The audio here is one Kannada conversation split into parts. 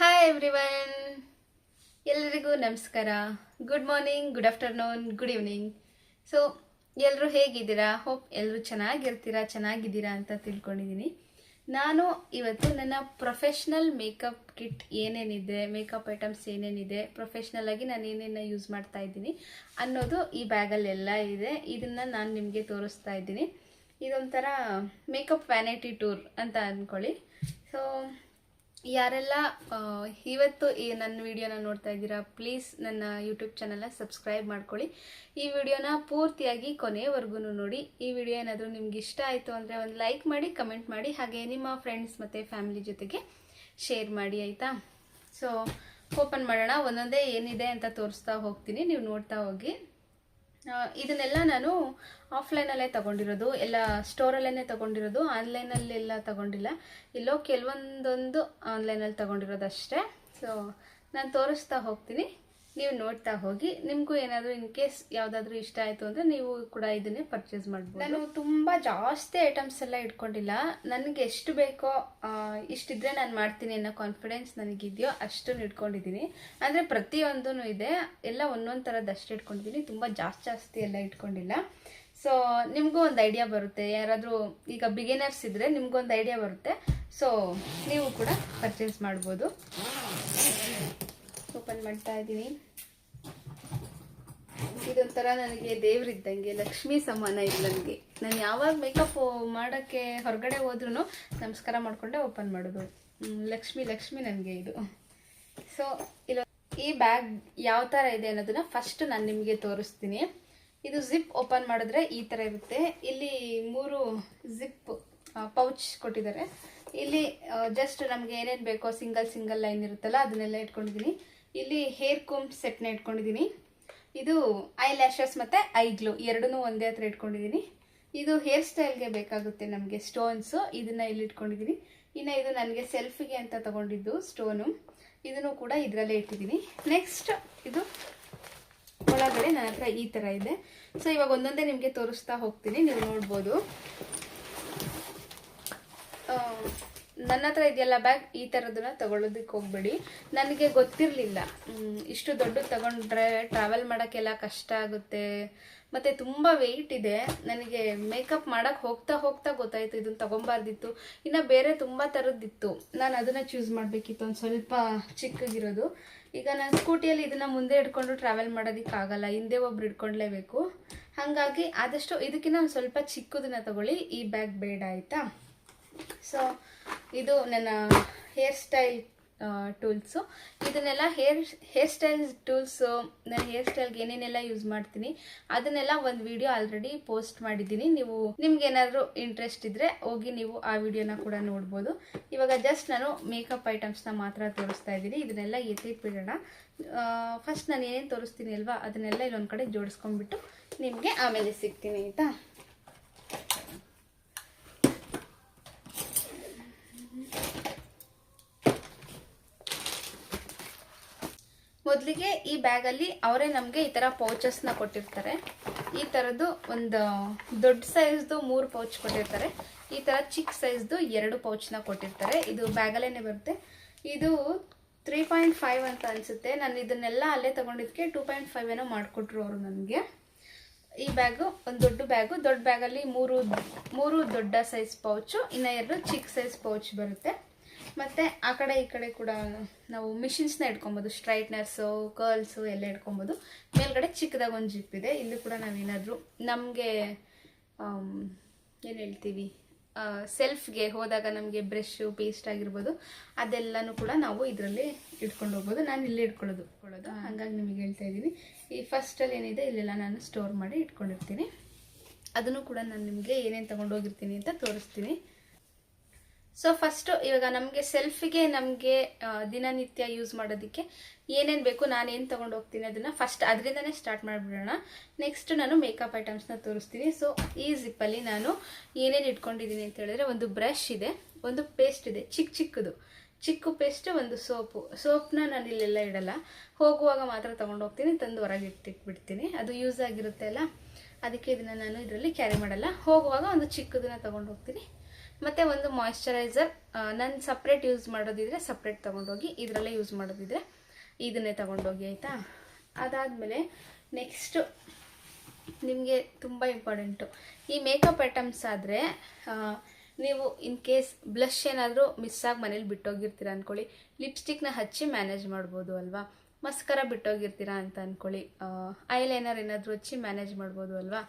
ಹಾಯ್ ಎವ್ರಿವನ್, ಎಲ್ಲರಿಗೂ ನಮಸ್ಕಾರ. Good morning, good afternoon, good evening. So ಎಲ್ಲರೂ ಹೇಗಿದ್ದೀರಾ? ಹೋಪ್ ಎಲ್ಲರೂ ಚೆನ್ನಾಗಿದ್ದೀರಾ ಅಂತ ತಿಳ್ಕೊಂಡಿದ್ದೀನಿ. ನಾನು ಇವತ್ತು ನನ್ನ ಪ್ರೊಫೆಷ್ನಲ್ ಮೇಕಪ್ ಕಿಟ್ ಏನೇನಿದೆ, ಮೇಕಪ್ ಐಟಮ್ಸ್ ಏನೇನಿದೆ, ಪ್ರೊಫೆಷ್ನಲ್ ಆಗಿ ನಾನು ಏನೇನು ಯೂಸ್ ಮಾಡ್ತಾ ಇದ್ದೀನಿ ಅನ್ನೋದು ಈ ಬ್ಯಾಗಲ್ಲೆಲ್ಲ ಇದೆ. ಇದನ್ನು ನಾನು ನಿಮಗೆ ತೋರಿಸ್ತಾ ಇದ್ದೀನಿ. ಇದೊಂಥರ ಮೇಕಪ್ ವ್ಯಾನಿಟಿ ಟೂರ್ ಅಂತ ಅಂದ್ಕೊಳ್ಳಿ. ಸೊ ಯಾರೆಲ್ಲ ಇವತ್ತು ಈ ನನ್ನ ವಿಡಿಯೋನ ನೋಡ್ತಾ ಇದ್ದೀರಾ, ಪ್ಲೀಸ್ ನನ್ನ ಯೂಟ್ಯೂಬ್ ಚಾನಲ್ನ ಸಬ್ಸ್ಕ್ರೈಬ್ ಮಾಡ್ಕೊಳ್ಳಿ. ಈ ವಿಡಿಯೋನ ಪೂರ್ತಿಯಾಗಿ ಕೊನೆವರೆಗೂ ನೋಡಿ. ಈ ವಿಡಿಯೋ ಏನಾದರೂ ನಿಮ್ಗೆ ಇಷ್ಟ ಆಯಿತು ಅಂದರೆ ಒಂದು ಲೈಕ್ ಮಾಡಿ, ಕಮೆಂಟ್ ಮಾಡಿ, ಹಾಗೆ ನಿಮ್ಮ ಫ್ರೆಂಡ್ಸ್ ಮತ್ತು ಫ್ಯಾಮಿಲಿ ಜೊತೆಗೆ ಶೇರ್ ಮಾಡಿ, ಆಯಿತಾ? ಸೊ ಓಪನ್ ಮಾಡೋಣ. ಒಂದೊಂದೇ ಏನಿದೆ ಅಂತ ತೋರಿಸ್ತಾ ಹೋಗ್ತೀನಿ, ನೀವು ನೋಡ್ತಾ ಹೋಗಿ. ಇದನ್ನೆಲ್ಲ ನಾನು ಆಫ್ಲೈನಲ್ಲೇ ತಗೊಂಡಿರೋದು, ಎಲ್ಲ ಸ್ಟೋರಲ್ಲೇ ತಗೊಂಡಿರೋದು, ಆನ್ಲೈನಲ್ಲೆಲ್ಲ ತಗೊಂಡಿಲ್ಲ. ಇಲ್ಲೋ ಕೆಲವೊಂದೊಂದು ಆನ್ಲೈನಲ್ಲಿ ತಗೊಂಡಿರೋದು ಅಷ್ಟೇ. ಸೊ ನಾನು ತೋರಿಸ್ತಾ ಹೋಗ್ತೀನಿ, ನೀವು ನೋಡ್ತಾ ಹೋಗಿ. ನಿಮಗೂ ಏನಾದರೂ ಇನ್ ಕೇಸ್ ಯಾವುದಾದ್ರೂ ಇಷ್ಟ ಆಯಿತು ಅಂದರೆ ನೀವು ಕೂಡ ಇದನ್ನೇ ಪರ್ಚೇಸ್ ಮಾಡ್ಬೋದು. ನಾನು ತುಂಬ ಜಾಸ್ತಿ ಐಟಮ್ಸ್ ಎಲ್ಲ ಇಟ್ಕೊಂಡಿಲ್ಲ. ನನಗೆ ಎಷ್ಟು ಬೇಕೋ ಇಷ್ಟಿದ್ರೆ ನಾನು ಮಾಡ್ತೀನಿ ಅನ್ನೋ ಕಾನ್ಫಿಡೆನ್ಸ್ ನನಗಿದೆಯೋ ಅಷ್ಟನ್ನು ಇಟ್ಕೊಂಡಿದ್ದೀನಿ. ಅಂದರೆ ಪ್ರತಿಯೊಂದೂ ಇದೆ, ಎಲ್ಲ ಒಂದೊಂದು ಥರದ್ದಷ್ಟು ಇಟ್ಕೊಂಡಿದ್ದೀನಿ. ತುಂಬ ಜಾಸ್ತಿ ಎಲ್ಲ ಇಟ್ಕೊಂಡಿಲ್ಲ. ಸೊ ನಿಮಗೂ ಒಂದು ಐಡಿಯಾ ಬರುತ್ತೆ. ಯಾರಾದರೂ ಈಗ ಬಿಗಿನರ್ಸ್ ಇದ್ದರೆ ನಿಮಗೊಂದು ಐಡಿಯಾ ಬರುತ್ತೆ. ಸೊ ನೀವು ಕೂಡ ಪರ್ಚೇಸ್ ಮಾಡ್ಬೋದು. ಓಪನ್ ಮಾಡ್ತಾ ಇದ್ದೀನಿ. ಇದೊಂಥರ ನನಗೆ ದೇವ್ರಿದ್ದಂಗೆ, ಲಕ್ಷ್ಮೀ ಸಮಾನ ಇಲ್ಲ ನನಗೆ. ನಾನು ಯಾವಾಗ ಮೇಕಪ್ ಮಾಡೋಕ್ಕೆ ಹೊರಗಡೆ ಹೋದ್ರೂ ನಮಸ್ಕಾರ ಮಾಡಿಕೊಂಡೆ ಓಪನ್ ಮಾಡೋದು. ಲಕ್ಷ್ಮಿ ನನಗೆ ಇದು. ಸೊ ಈ ಬ್ಯಾಗ್ ಯಾವ ಥರ ಇದೆ ಅನ್ನೋದನ್ನ ಫಸ್ಟ್ ನಾನು ನಿಮಗೆ ತೋರಿಸ್ತೀನಿ. ಇದು ಜಿಪ್ ಓಪನ್ ಮಾಡಿದ್ರೆ ಈ ಥರ ಇರುತ್ತೆ. ಇಲ್ಲಿ 3 ಜಿಪ್ ಪೌಚ್ ಕೊಟ್ಟಿದ್ದಾರೆ. ಇಲ್ಲಿ ಜಸ್ಟ್ ನಮಗೆ ಏನೇನು ಬೇಕೋ ಸಿಂಗಲ್ ಲೈನ್ ಇರುತ್ತಲ್ಲ ಅದನ್ನೆಲ್ಲ ಇಟ್ಕೊಂಡಿದ್ದೀನಿ. ಇಲ್ಲಿ ಹೇರ್ ಕೂಮ್ ಸೆಟ್ನ ಇಟ್ಕೊಂಡಿದ್ದೀನಿ. ಇದು ಐ ಲ್ಯಾಶಸ್ ಮತ್ತು ಐ ಗ್ಲೋ ಎರಡನ್ನೂ ಒಂದೇ ಹತ್ರ ಇಟ್ಕೊಂಡಿದ್ದೀನಿ. ಇದು ಹೇರ್ ಸ್ಟೈಲ್ಗೆ ಬೇಕಾಗುತ್ತೆ ನಮಗೆ ಸ್ಟೋನ್ಸು, ಇದನ್ನು ಇಲ್ಲಿ ಇಟ್ಕೊಂಡಿದ್ದೀನಿ. ಇನ್ನು ಇದು ನನಗೆ ಸೆಲ್ಫಿಗೆ ಅಂತ ತಗೊಂಡಿದ್ದು ಸ್ಟೋನು, ಇದನ್ನು ಕೂಡ ಇದರಲ್ಲೇ ಇಟ್ಟಿದ್ದೀನಿ. ನೆಕ್ಸ್ಟ್ ಇದು ಒಳಗಡೆ ನನ್ನ ಹತ್ರ ಈ ಥರ ಇದೆ. ಸೊ ಇವಾಗ ಒಂದೊಂದೇ ನಿಮಗೆ ತೋರಿಸ್ತಾ ಹೋಗ್ತೀನಿ, ನೀವು ನೋಡ್ಬೋದು. ನನ್ನ ಹತ್ರ ಇದೆಯಲ್ಲ ಬ್ಯಾಗ್, ಈ ಥರದನ್ನ ತಗೊಳ್ಳೋದಕ್ಕೆ ಹೋಗ್ಬೇಡಿ. ನನಗೆ ಗೊತ್ತಿರಲಿಲ್ಲ ಇಷ್ಟು ದೊಡ್ಡ ತಗೊಂಡ್ರೆ ಟ್ರಾವೆಲ್ ಮಾಡೋಕ್ಕೆಲ್ಲ ಕಷ್ಟ ಆಗುತ್ತೆ ಮತ್ತು ತುಂಬ ವೆಯ್ಟ್ ಇದೆ. ನನಗೆ ಮೇಕಪ್ ಮಾಡೋಕ್ಕೆ ಹೋಗ್ತಾ ಗೊತ್ತಾಯಿತು ಇದನ್ನು ತೊಗೊಬಾರ್ದಿತ್ತು. ಇನ್ನು ಬೇರೆ ತುಂಬ ಥರದ್ದಿತ್ತು, ನಾನು ಅದನ್ನು ಚೂಸ್ ಮಾಡಬೇಕಿತ್ತು, ಒಂದು ಸ್ವಲ್ಪ ಚಿಕ್ಕಗಿರೋದು. ಈಗ ನಾನು ಸ್ಕೂಟಿಯಲ್ಲಿ ಇದನ್ನು ಮುಂದೆ ಇಟ್ಕೊಂಡು ಟ್ರಾವೆಲ್ ಮಾಡೋದಕ್ಕಾಗಲ್ಲ, ಹಿಂದೆ ಒಬ್ರು ಇಟ್ಕೊಂಡ್ಲೇಬೇಕು. ಹಾಗಾಗಿ ಆದಷ್ಟು ಇದಕ್ಕಿಂತ ಒಂದು ಸ್ವಲ್ಪ ಚಿಕ್ಕದನ್ನ ತಗೊಳ್ಳಿ, ಈ ಬ್ಯಾಗ್ ಬೇಡ, ಆಯಿತಾ? ಸೊ ಇದು ನನ್ನ ಹೇರ್ ಸ್ಟೈಲ್ ಟೂಲ್ಸು. ಇದನ್ನೆಲ್ಲ ಹೇರ್ ಸ್ಟೈಲ್ ಟೂಲ್ಸು, ನಾನು ಹೇರ್ ಸ್ಟೈಲ್ಗೆ ಏನೇನೆಲ್ಲ ಯೂಸ್ ಮಾಡ್ತೀನಿ ಅದನ್ನೆಲ್ಲ ಒಂದು ವಿಡಿಯೋ ಆಲ್ರೆಡಿ ಪೋಸ್ಟ್ ಮಾಡಿದ್ದೀನಿ. ನಿಮ್ಗೇನಾದರೂ ಇಂಟ್ರೆಸ್ಟ್ ಇದ್ದರೆ ಹೋಗಿ ನೀವು ಆ ವಿಡಿಯೋನ ಕೂಡ ನೋಡ್ಬೋದು. ಇವಾಗ ಜಸ್ಟ್ ನಾನು ಮೇಕಪ್ ಐಟಮ್ಸ್ನ ಮಾತ್ರ ತೋರಿಸ್ತಾ ಇದ್ದೀನಿ. ಇದನ್ನೆಲ್ಲ ಎತ್ತಿಟ್ಬಿಡೋಣ. ಫಸ್ಟ್ ನಾನು ಏನೇನು ತೋರಿಸ್ತೀನಿ ಅಲ್ವಾ ಅದನ್ನೆಲ್ಲ ಇಲ್ಲೊಂದು ಕಡೆ ಜೋಡಿಸ್ಕೊಂಡ್ಬಿಟ್ಟು ನಿಮಗೆ ಆಮೇಲೆ ಸಿಗ್ತೀನಿ, ಆಯಿತಾ? ಮೊದಲಿಗೆ ಈ ಬ್ಯಾಗಲ್ಲಿ ಅವರೇ ನಮಗೆ ಈ ಥರ ಪೌಚಸ್ನ ಕೊಟ್ಟಿರ್ತಾರೆ. ಈ ಥರದ್ದು ಒಂದು ದೊಡ್ಡ ಸೈಜ್ದು 3 ಪೌಚ್ ಕೊಟ್ಟಿರ್ತಾರೆ. ಈ ಥರ ಚಿಕ್ಕ ಸೈಜ್ದು 2 ಪೌಚ್ನ ಕೊಟ್ಟಿರ್ತಾರೆ. ಇದು ಬ್ಯಾಗಲ್ಲೇ ಬರುತ್ತೆ. ಇದು 3.5 ಅಂತ ಅನಿಸುತ್ತೆ. ನಾನು ಇದನ್ನೆಲ್ಲ ಅಲ್ಲೇ ತೊಗೊಂಡಿದ್ದಕ್ಕೆ 2.5 ಏನೋ ಮಾಡಿಕೊಟ್ರು ಅವರು ನನಗೆ. ಈ ಬ್ಯಾಗು ಒಂದು ದೊಡ್ಡ ಬ್ಯಾಗಲ್ಲಿ 3 ದೊಡ್ಡ ಸೈಜ್ ಪೌಚು, ಇನ್ನು 2 ಚಿಕ್ಕ ಸೈಜ್ ಪೌಚ್ ಬರುತ್ತೆ. ಮತ್ತು ಆ ಕಡೆ ಈ ಕಡೆ ಕೂಡ ನಾವು ಮಿಷಿನ್ಸ್ನ ಇಟ್ಕೊಬೋದು, ಸ್ಟ್ರೈಟ್ನರ್ಸು, ಕರ್ಲ್ಸು ಎಲ್ಲ ಇಟ್ಕೊಬೋದು. ಮೇಲ್ಗಡೆ ಚಿಕ್ಕದಾಗಿ ಒಂದು ಜಿಪ್ ಇದೆ. ಇಲ್ಲಿ ಕೂಡ ನಾವೇನಾದರೂ ನಮಗೆ ಏನು ಹೇಳ್ತೀವಿ, ಸೆಲ್ಫ್ಗೆ ಹೋದಾಗ ನಮಗೆ ಬ್ರಷು, ಪೇಸ್ಟ್ ಆಗಿರ್ಬೋದು, ಅದೆಲ್ಲನೂ ಕೂಡ ನಾವು ಇದರಲ್ಲಿ ಇಟ್ಕೊಂಡು ಹೋಗ್ಬೋದು. ನಾನು ಇಲ್ಲಿ ಇಟ್ಕೊಳ್ಳೋದು ಹಾಗಾಗಿ ನಿಮಗೆ ಹೇಳ್ತಾ ಇದ್ದೀನಿ. ಈ ಫಸ್ಟಲ್ಲಿ ಏನಿದೆ ಇಲ್ಲೆಲ್ಲ ನಾನು ಸ್ಟೋರ್ ಮಾಡಿ ಇಟ್ಕೊಂಡಿರ್ತೀನಿ. ಅದನ್ನು ಕೂಡ ನಾನು ನಿಮಗೆ ಏನೇನು ತೊಗೊಂಡೋಗಿರ್ತೀನಿ ಅಂತ ತೋರಿಸ್ತೀನಿ. ಸೊ ಫಸ್ಟು ಇವಾಗ ನಮಗೆ ಸೆಲ್ಫಿಗೆ ನಮಗೆ ದಿನನಿತ್ಯ ಯೂಸ್ ಮಾಡೋದಕ್ಕೆ ಏನೇನು ಬೇಕು, ನಾನೇನು ತೊಗೊಂಡು ಹೋಗ್ತೀನಿ ಅದನ್ನು ಫಸ್ಟ್ ಅದರಿಂದನೇ ಸ್ಟಾರ್ಟ್ ಮಾಡಿಬಿಡೋಣ. ನೆಕ್ಸ್ಟ್ ನಾನು ಮೇಕಪ್ ಐಟಮ್ಸ್ನ ತೋರಿಸ್ತೀನಿ. ಸೊ ಈ ಜಿಪ್ಪಲ್ಲಿ ನಾನು ಏನೇನು ಇಟ್ಕೊಂಡಿದ್ದೀನಿ ಅಂತ ಹೇಳಿದ್ರೆ, ಒಂದು ಬ್ರಷ್ ಇದೆ, ಒಂದು ಪೇಸ್ಟ್ ಇದೆ, ಚಿಕ್ಕ ಪೇಸ್ಟ್, ಒಂದು ಸೋಪ್ನ ನಾನು ಇಲ್ಲೆಲ್ಲ ಇಡಲ್ಲ, ಹೋಗುವಾಗ ಮಾತ್ರ ತೊಗೊಂಡು ಹೋಗ್ತೀನಿ, ತಂದು ಹೊರಗೆ ಇಟ್ಟಿಟ್ಬಿಡ್ತೀನಿ. ಅದು ಯೂಸ್ ಆಗಿರುತ್ತೆ ಅಲ್ಲ, ಅದಕ್ಕೆ ಇದನ್ನು ನಾನು ಇದರಲ್ಲಿ ಕ್ಯಾರಿ ಮಾಡಲ್ಲ. ಹೋಗುವಾಗ ಒಂದು ಚಿಕ್ಕದನ್ನ ತೊಗೊಂಡು ಹೋಗ್ತೀನಿ. ಮತ್ತು ಒಂದು ಮಾಯಿಶ್ಚರೈಸರ್. ನಾನು ಸಪ್ರೇಟ್ ಯೂಸ್ ಮಾಡೋದಿದ್ರೆ ಸಪ್ರೇಟ್ ತೊಗೊಂಡೋಗಿ, ಇದರಲ್ಲೇ ಯೂಸ್ ಮಾಡೋದಿದ್ರೆ ಇದನ್ನೇ ತೊಗೊಂಡೋಗಿ, ಆಯಿತಾ. ಅದಾದಮೇಲೆ ನೆಕ್ಸ್ಟು ನಿಮಗೆ ತುಂಬ ಇಂಪಾರ್ಟೆಂಟು ಈ ಮೇಕಪ್ ಐಟಮ್ಸ್ ಆದರೆ, ನೀವು ಇನ್ ಕೇಸ್ ಬ್ಲಷ್ ಏನಾದರೂ ಮಿಸ್ ಆಗಿ ಮನೇಲಿ ಬಿಟ್ಟೋಗಿರ್ತೀರ ಅಂದ್ಕೊಳ್ಳಿ, ಲಿಪ್ಸ್ಟಿಕ್ನ ಹಚ್ಚಿ ಮ್ಯಾನೇಜ್ ಮಾಡ್ಬೋದು ಅಲ್ವಾ. ಮಸ್ಕರ ಬಿಟ್ಟೋಗಿರ್ತೀರಾ ಅಂತ ಅಂದ್ಕೊಳ್ಳಿ, ಐಲೈನರ್ ಏನಾದರೂ ಹಚ್ಚಿ ಮ್ಯಾನೇಜ್ ಮಾಡ್ಬೋದು ಅಲ್ವಾ.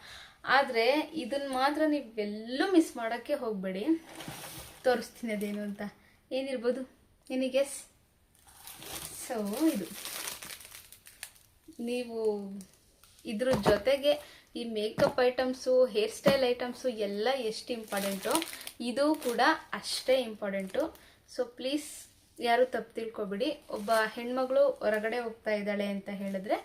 ಆದರೆ ಇದನ್ನು ಮಾತ್ರ ನೀವೆಲ್ಲೂ ಮಿಸ್ ಮಾಡೋಕ್ಕೆ ಹೋಗಬೇಡಿ. ತೋರಿಸ್ತೀನಿ ಅದೇನು ಅಂತ. ಏನಿರ್ಬೋದು ನಿನಗೆ? ಸೊ ಇದು ನೀವು ಇದ್ರ ಜೊತೆಗೆ ಈ makeup items, hair style items ಎಲ್ಲ ಎಷ್ಟು ಇಂಪಾರ್ಟೆಂಟು, ಇದು ಕೂಡ ಅಷ್ಟೇ ಇಂಪಾರ್ಟೆಂಟು. ಸೊ ಪ್ಲೀಸ್ ಯಾರು ತಪ್ಪು ತಿಳ್ಕೊಬಿಡಿ. ಒಬ್ಬ ಹೆಣ್ಮಗಳು ಹೊರಗಡೆ ಹೋಗ್ತಾ ಇದ್ದಾಳೆ ಅಂತ ಹೇಳಿದ್ರೆ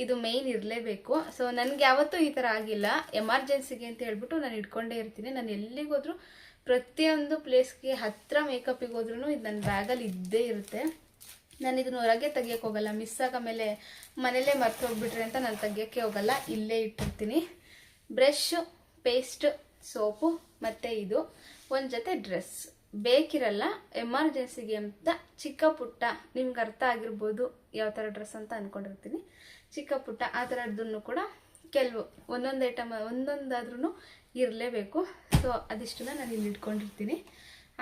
ಇದು ಮೇಯ್ನ್ ಇರಲೇಬೇಕು. ಸೊ ನನಗೆ ಯಾವತ್ತೂ ಈ ಥರ ಆಗಿಲ್ಲ. ಎಮರ್ಜೆನ್ಸಿಗೆ ಅಂತ ಹೇಳ್ಬಿಟ್ಟು ನಾನು ಇಟ್ಕೊಂಡೇ ಇರ್ತೀನಿ. ನಾನು ಎಲ್ಲಿಗೋದ್ರೂ ಪ್ರತಿಯೊಂದು ಪ್ಲೇಸ್ಗೆ ಹತ್ತಿರ ಮೇಕಪ್ಪಿಗೆ ಹೋದ್ರೂ ಇದು ನನ್ನ ಬ್ಯಾಗಲ್ಲಿ ಇದ್ದೇ ಇರುತ್ತೆ. ನಾನು ಇದನ್ನು ಹೊರಗೆ ತೆಗಿಯೋಕ್ಕೆ ಹೋಗಲ್ಲ. ಮಿಸ್ ಆಗ ಮೇಲೆ ಮನೇಲೇ ಮರ್ತು ಹೋಗ್ಬಿಟ್ರೆ ಅಂತ ನಾನು ತೆಗಿಯೋಕ್ಕೆ ಹೋಗಲ್ಲ, ಇಲ್ಲೇ ಇಟ್ಟಿರ್ತೀನಿ. ಬ್ರಷ್, ಪೇಸ್ಟ್, ಸೋಪು ಮತ್ತು ಇದು ಒಂದು ಜೊತೆ ಡ್ರೆಸ್ ಬೇಕಿರಲ್ಲ. ಎಮರ್ಜೆನ್ಸಿಗೆ ಅಂತ ಚಿಕ್ಕ ಪುಟ್ಟ, ನಿಮ್ಗೆ ಅರ್ಥ ಆಗಿರ್ಬೋದು ಯಾವ ಥರ ಡ್ರೆಸ್ ಅಂತ ಅಂದ್ಕೊಂಡಿರ್ತೀನಿ. ಚಿಕ್ಕ ಪುಟ್ಟ ಆ ಥರದ್ದನ್ನು ಕೂಡ ಕೆಲವು ಒಂದೊಂದು ಐಟಮ್ ಒಂದೊಂದಾದ್ರೂ ಇರಲೇಬೇಕು. ಸೊ ಅದಿಷ್ಟನ್ನ ನಾನು ಇಲ್ಲಿ ಇಟ್ಕೊಂಡಿರ್ತೀನಿ.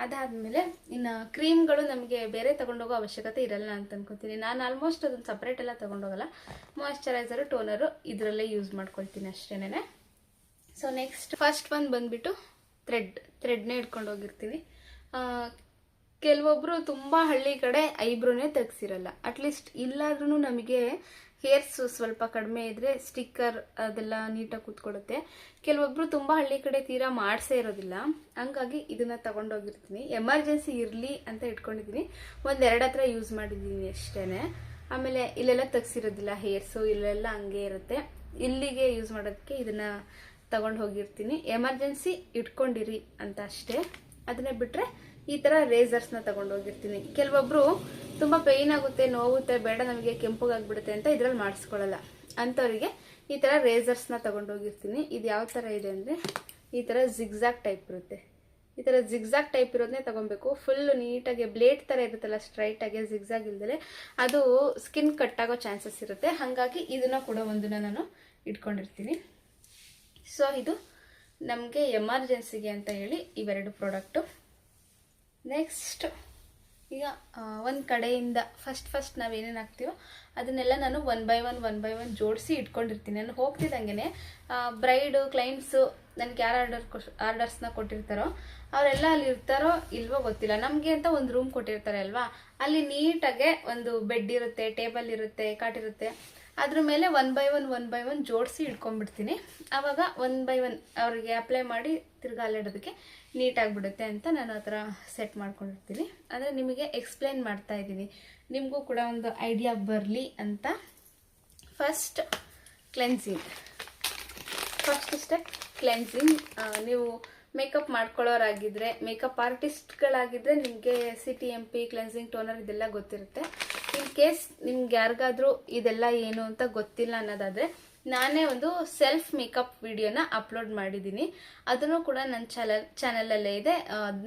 ಅದಾದಮೇಲೆ ಇನ್ನು ಕ್ರೀಮ್ಗಳು ನಮಗೆ ಬೇರೆ ತೊಗೊಂಡೋಗೋ ಅವಶ್ಯಕತೆ ಇರಲ್ಲ ಅಂತ ಅನ್ಕೊತೀನಿ. ನಾನು ಆಲ್ಮೋಸ್ಟ್ ಅದನ್ನು ಸಪ್ರೇಟ್ ಎಲ್ಲ ತೊಗೊಂಡೋಗಲ್ಲ. ಮಾಯಿಶ್ಚರೈಸರು, ಟೋನರು ಇದರಲ್ಲೇ ಯೂಸ್ ಮಾಡ್ಕೊಳ್ತೀನಿ ಅಷ್ಟೇನೆ. ಸೊ ನೆಕ್ಸ್ಟ್ ಫಸ್ಟ್ ಒಂದು ಬಂದುಬಿಟ್ಟು ಥ್ರೆಡ್ನೇ ಇಟ್ಕೊಂಡು ಹೋಗಿರ್ತೀನಿ. ಕೆಲವೊಬ್ಬರು ತುಂಬ ಹಳ್ಳಿ ಕಡೆ ಐಬ್ರೋನೇ ತೆಗ್ಸಿರಲ್ಲ. ಅಟ್ಲೀಸ್ಟ್ ಇಲ್ಲಾದ್ರೂ ನಮಗೆ ಹೇರ್ಸು ಸ್ವಲ್ಪ ಕಡಿಮೆ ಇದ್ದರೆ ಸ್ಟಿಕ್ಕರ್ ಅದೆಲ್ಲ ನೀಟಾಗಿ ಕೂತ್ಕೊಡುತ್ತೆ. ಕೆಲವೊಬ್ಬರು ತುಂಬ ಹಳ್ಳಿ ಕಡೆ ತೀರಾ ಮಾಡಿಸೇ ಇರೋದಿಲ್ಲ. ಹಂಗಾಗಿ ಇದನ್ನು ತೊಗೊಂಡೋಗಿರ್ತೀನಿ. ಎಮರ್ಜೆನ್ಸಿ ಇರಲಿ ಅಂತ ಇಟ್ಕೊಂಡಿದ್ದೀನಿ. ಒಂದೆರಡು ಹತ್ರ ಯೂಸ್ ಮಾಡಿದ್ದೀನಿ ಅಷ್ಟೇ. ಆಮೇಲೆ ಇಲ್ಲೆಲ್ಲ ತೆಗ್ಸಿರೋದಿಲ್ಲ ಹೇರ್ಸು, ಇಲ್ಲೆಲ್ಲ ಹಂಗೆ ಇರುತ್ತೆ. ಇಲ್ಲಿಗೆ ಯೂಸ್ ಮಾಡೋದಕ್ಕೆ ಇದನ್ನು ತಗೊಂಡು ಹೋಗಿರ್ತೀನಿ. ಎಮರ್ಜೆನ್ಸಿ ಇಟ್ಕೊಂಡಿರಿ ಅಂತ ಅಷ್ಟೇ. ಅದನ್ನೇ ಬಿಟ್ಟರೆ ಈ ಥರ ರೇಸರ್ಸ್ನ ತಗೊಂಡೋಗಿರ್ತೀನಿ. ಕೆಲವೊಬ್ಬರು ತುಂಬ ಪೇಯ್ನ್ ಆಗುತ್ತೆ, ನೋವುತ್ತೆ, ಬೇಡ ನಮಗೆ ಕೆಂಪುಗಾಗ್ಬಿಡುತ್ತೆ ಅಂತ ಇದ್ರಲ್ಲಿ ಮಾಡಿಸ್ಕೊಳ್ಳಲ್ಲ. ಅಂಥವರಿಗೆ ಈ ಥರ ರೇಸರ್ಸ್ನ ತಗೊಂಡೋಗಿರ್ತೀನಿ. ಇದು ಯಾವ ಥರ ಇದೆ ಅಂದರೆ ಈ ಥರ ಜಿಗ್ಜಾಗ್ ಟೈಪ್ ಇರುತ್ತೆ. ಈ ಥರ ಜಿಗ್ಜಾಗ್ ಟೈಪ್ ಇರೋದನ್ನೇ ತೊಗೊಬೇಕು. ಫುಲ್ ನೀಟಾಗಿ ಬ್ಲೇಡ್ ಥರ ಇರುತ್ತಲ್ಲ, ಸ್ಟ್ರೈಟಾಗಿ ಜಿಗ್ಜಾಗ್ ಇಲ್ದಲೆ ಅದು ಸ್ಕಿನ್ ಕಟ್ಟಾಗೋ ಚಾನ್ಸಸ್ ಇರುತ್ತೆ. ಹಾಗಾಗಿ ಇದನ್ನು ಕೂಡ ಒಂದನ್ನು ನಾನು ಇಟ್ಕೊಂಡಿರ್ತೀನಿ. ಸೊ ಇದು ನಮಗೆ ಎಮರ್ಜೆನ್ಸಿಗೆ ಅಂತ ಹೇಳಿ ಇವೆರಡು ಪ್ರಾಡಕ್ಟು. ನೆಕ್ಸ್ಟ್ ಈಗ ಒಂದು ಕಡೆಯಿಂದ ಫಸ್ಟ್ ನಾವೇನೇನು ಹಾಕ್ತೀವೋ ಅದನ್ನೆಲ್ಲ ನಾನು ಒನ್ ಬೈ ಒನ್ ಜೋಡಿಸಿ ಇಟ್ಕೊಂಡಿರ್ತೀನಿ. ನಾನು ಹೋಗ್ತಿದ್ದಂಗೆ ಬ್ರೈಡು, ಕ್ಲೈಂಟ್ಸು ನನಗೆ ಯಾರು ಆರ್ಡರ್ಸ್ನ ಕೊಟ್ಟಿರ್ತಾರೋ ಅವರೆಲ್ಲ ಅಲ್ಲಿ ಇರ್ತಾರೋ ಇಲ್ವೋ ಗೊತ್ತಿಲ್ಲ. ನಮಗೆ ಅಂತ ಒಂದು ರೂಮ್ ಕೊಟ್ಟಿರ್ತಾರೆ ಅಲ್ವಾ, ಅಲ್ಲಿ ನೀಟಾಗೆ ಒಂದು ಬೆಡ್ ಇರುತ್ತೆ, ಟೇಬಲ್ ಇರುತ್ತೆ, ಕಾಟಿರುತ್ತೆ. ಅದ್ರ ಮೇಲೆ ಒನ್ ಬೈ ಒನ್ ಜೋಡಿಸಿ ಇಟ್ಕೊಂಡ್ಬಿಡ್ತೀನಿ. ಆವಾಗ ಒನ್ ಬೈ ಒನ್ ಅವ್ರಿಗೆ ಅಪ್ಲೈ ಮಾಡಿ ತಿರ್ಗಾ ಅಲ್ಲಾಡೋದಕ್ಕೆ ನೀಟಾಗಿಬಿಡುತ್ತೆ ಅಂತ ನಾನು ಆ ಥರ ಸೆಟ್ ಮಾಡ್ಕೊಂಡಿರ್ತೀನಿ. ಅಂದರೆ ನಿಮಗೆ ಎಕ್ಸ್ಪ್ಲೈನ್ ಮಾಡ್ತಾ ಇದ್ದೀನಿ, ನಿಮಗೂ ಕೂಡ ಒಂದು ಐಡಿಯಾ ಬರಲಿ ಅಂತ. First cleansing. First step cleansing. ನೀವು ಮೇಕಪ್ ಮಾಡ್ಕೊಳ್ಳೋರಾಗಿದ್ದರೆ, ಮೇಕಪ್ ಆರ್ಟಿಸ್ಟ್ಗಳಾಗಿದ್ದರೆ ನಿಮಗೆ CTMP, ಕ್ಲೆನ್ಸಿಂಗ್ ಟೋನರ್ ಇದೆಲ್ಲ ಗೊತ್ತಿರುತ್ತೆ. ಇನ್ ಕೇಸ್ ನಿಮ್ಗೆ ಯಾರಿಗಾದ್ರೂ ಇದೆಲ್ಲ ಏನು ಅಂತ ಗೊತ್ತಿಲ್ಲ ಅನ್ನೋದಾದರೆ ನಾನೇ ಒಂದು ಸೆಲ್ಫ್ ಮೇಕಪ್ ವಿಡಿಯೋನ ಅಪ್ಲೋಡ್ ಮಾಡಿದ್ದೀನಿ. ಅದನ್ನು ಕೂಡ ನನ್ನ ಚಾನಲಲ್ಲೇ ಇದೆ,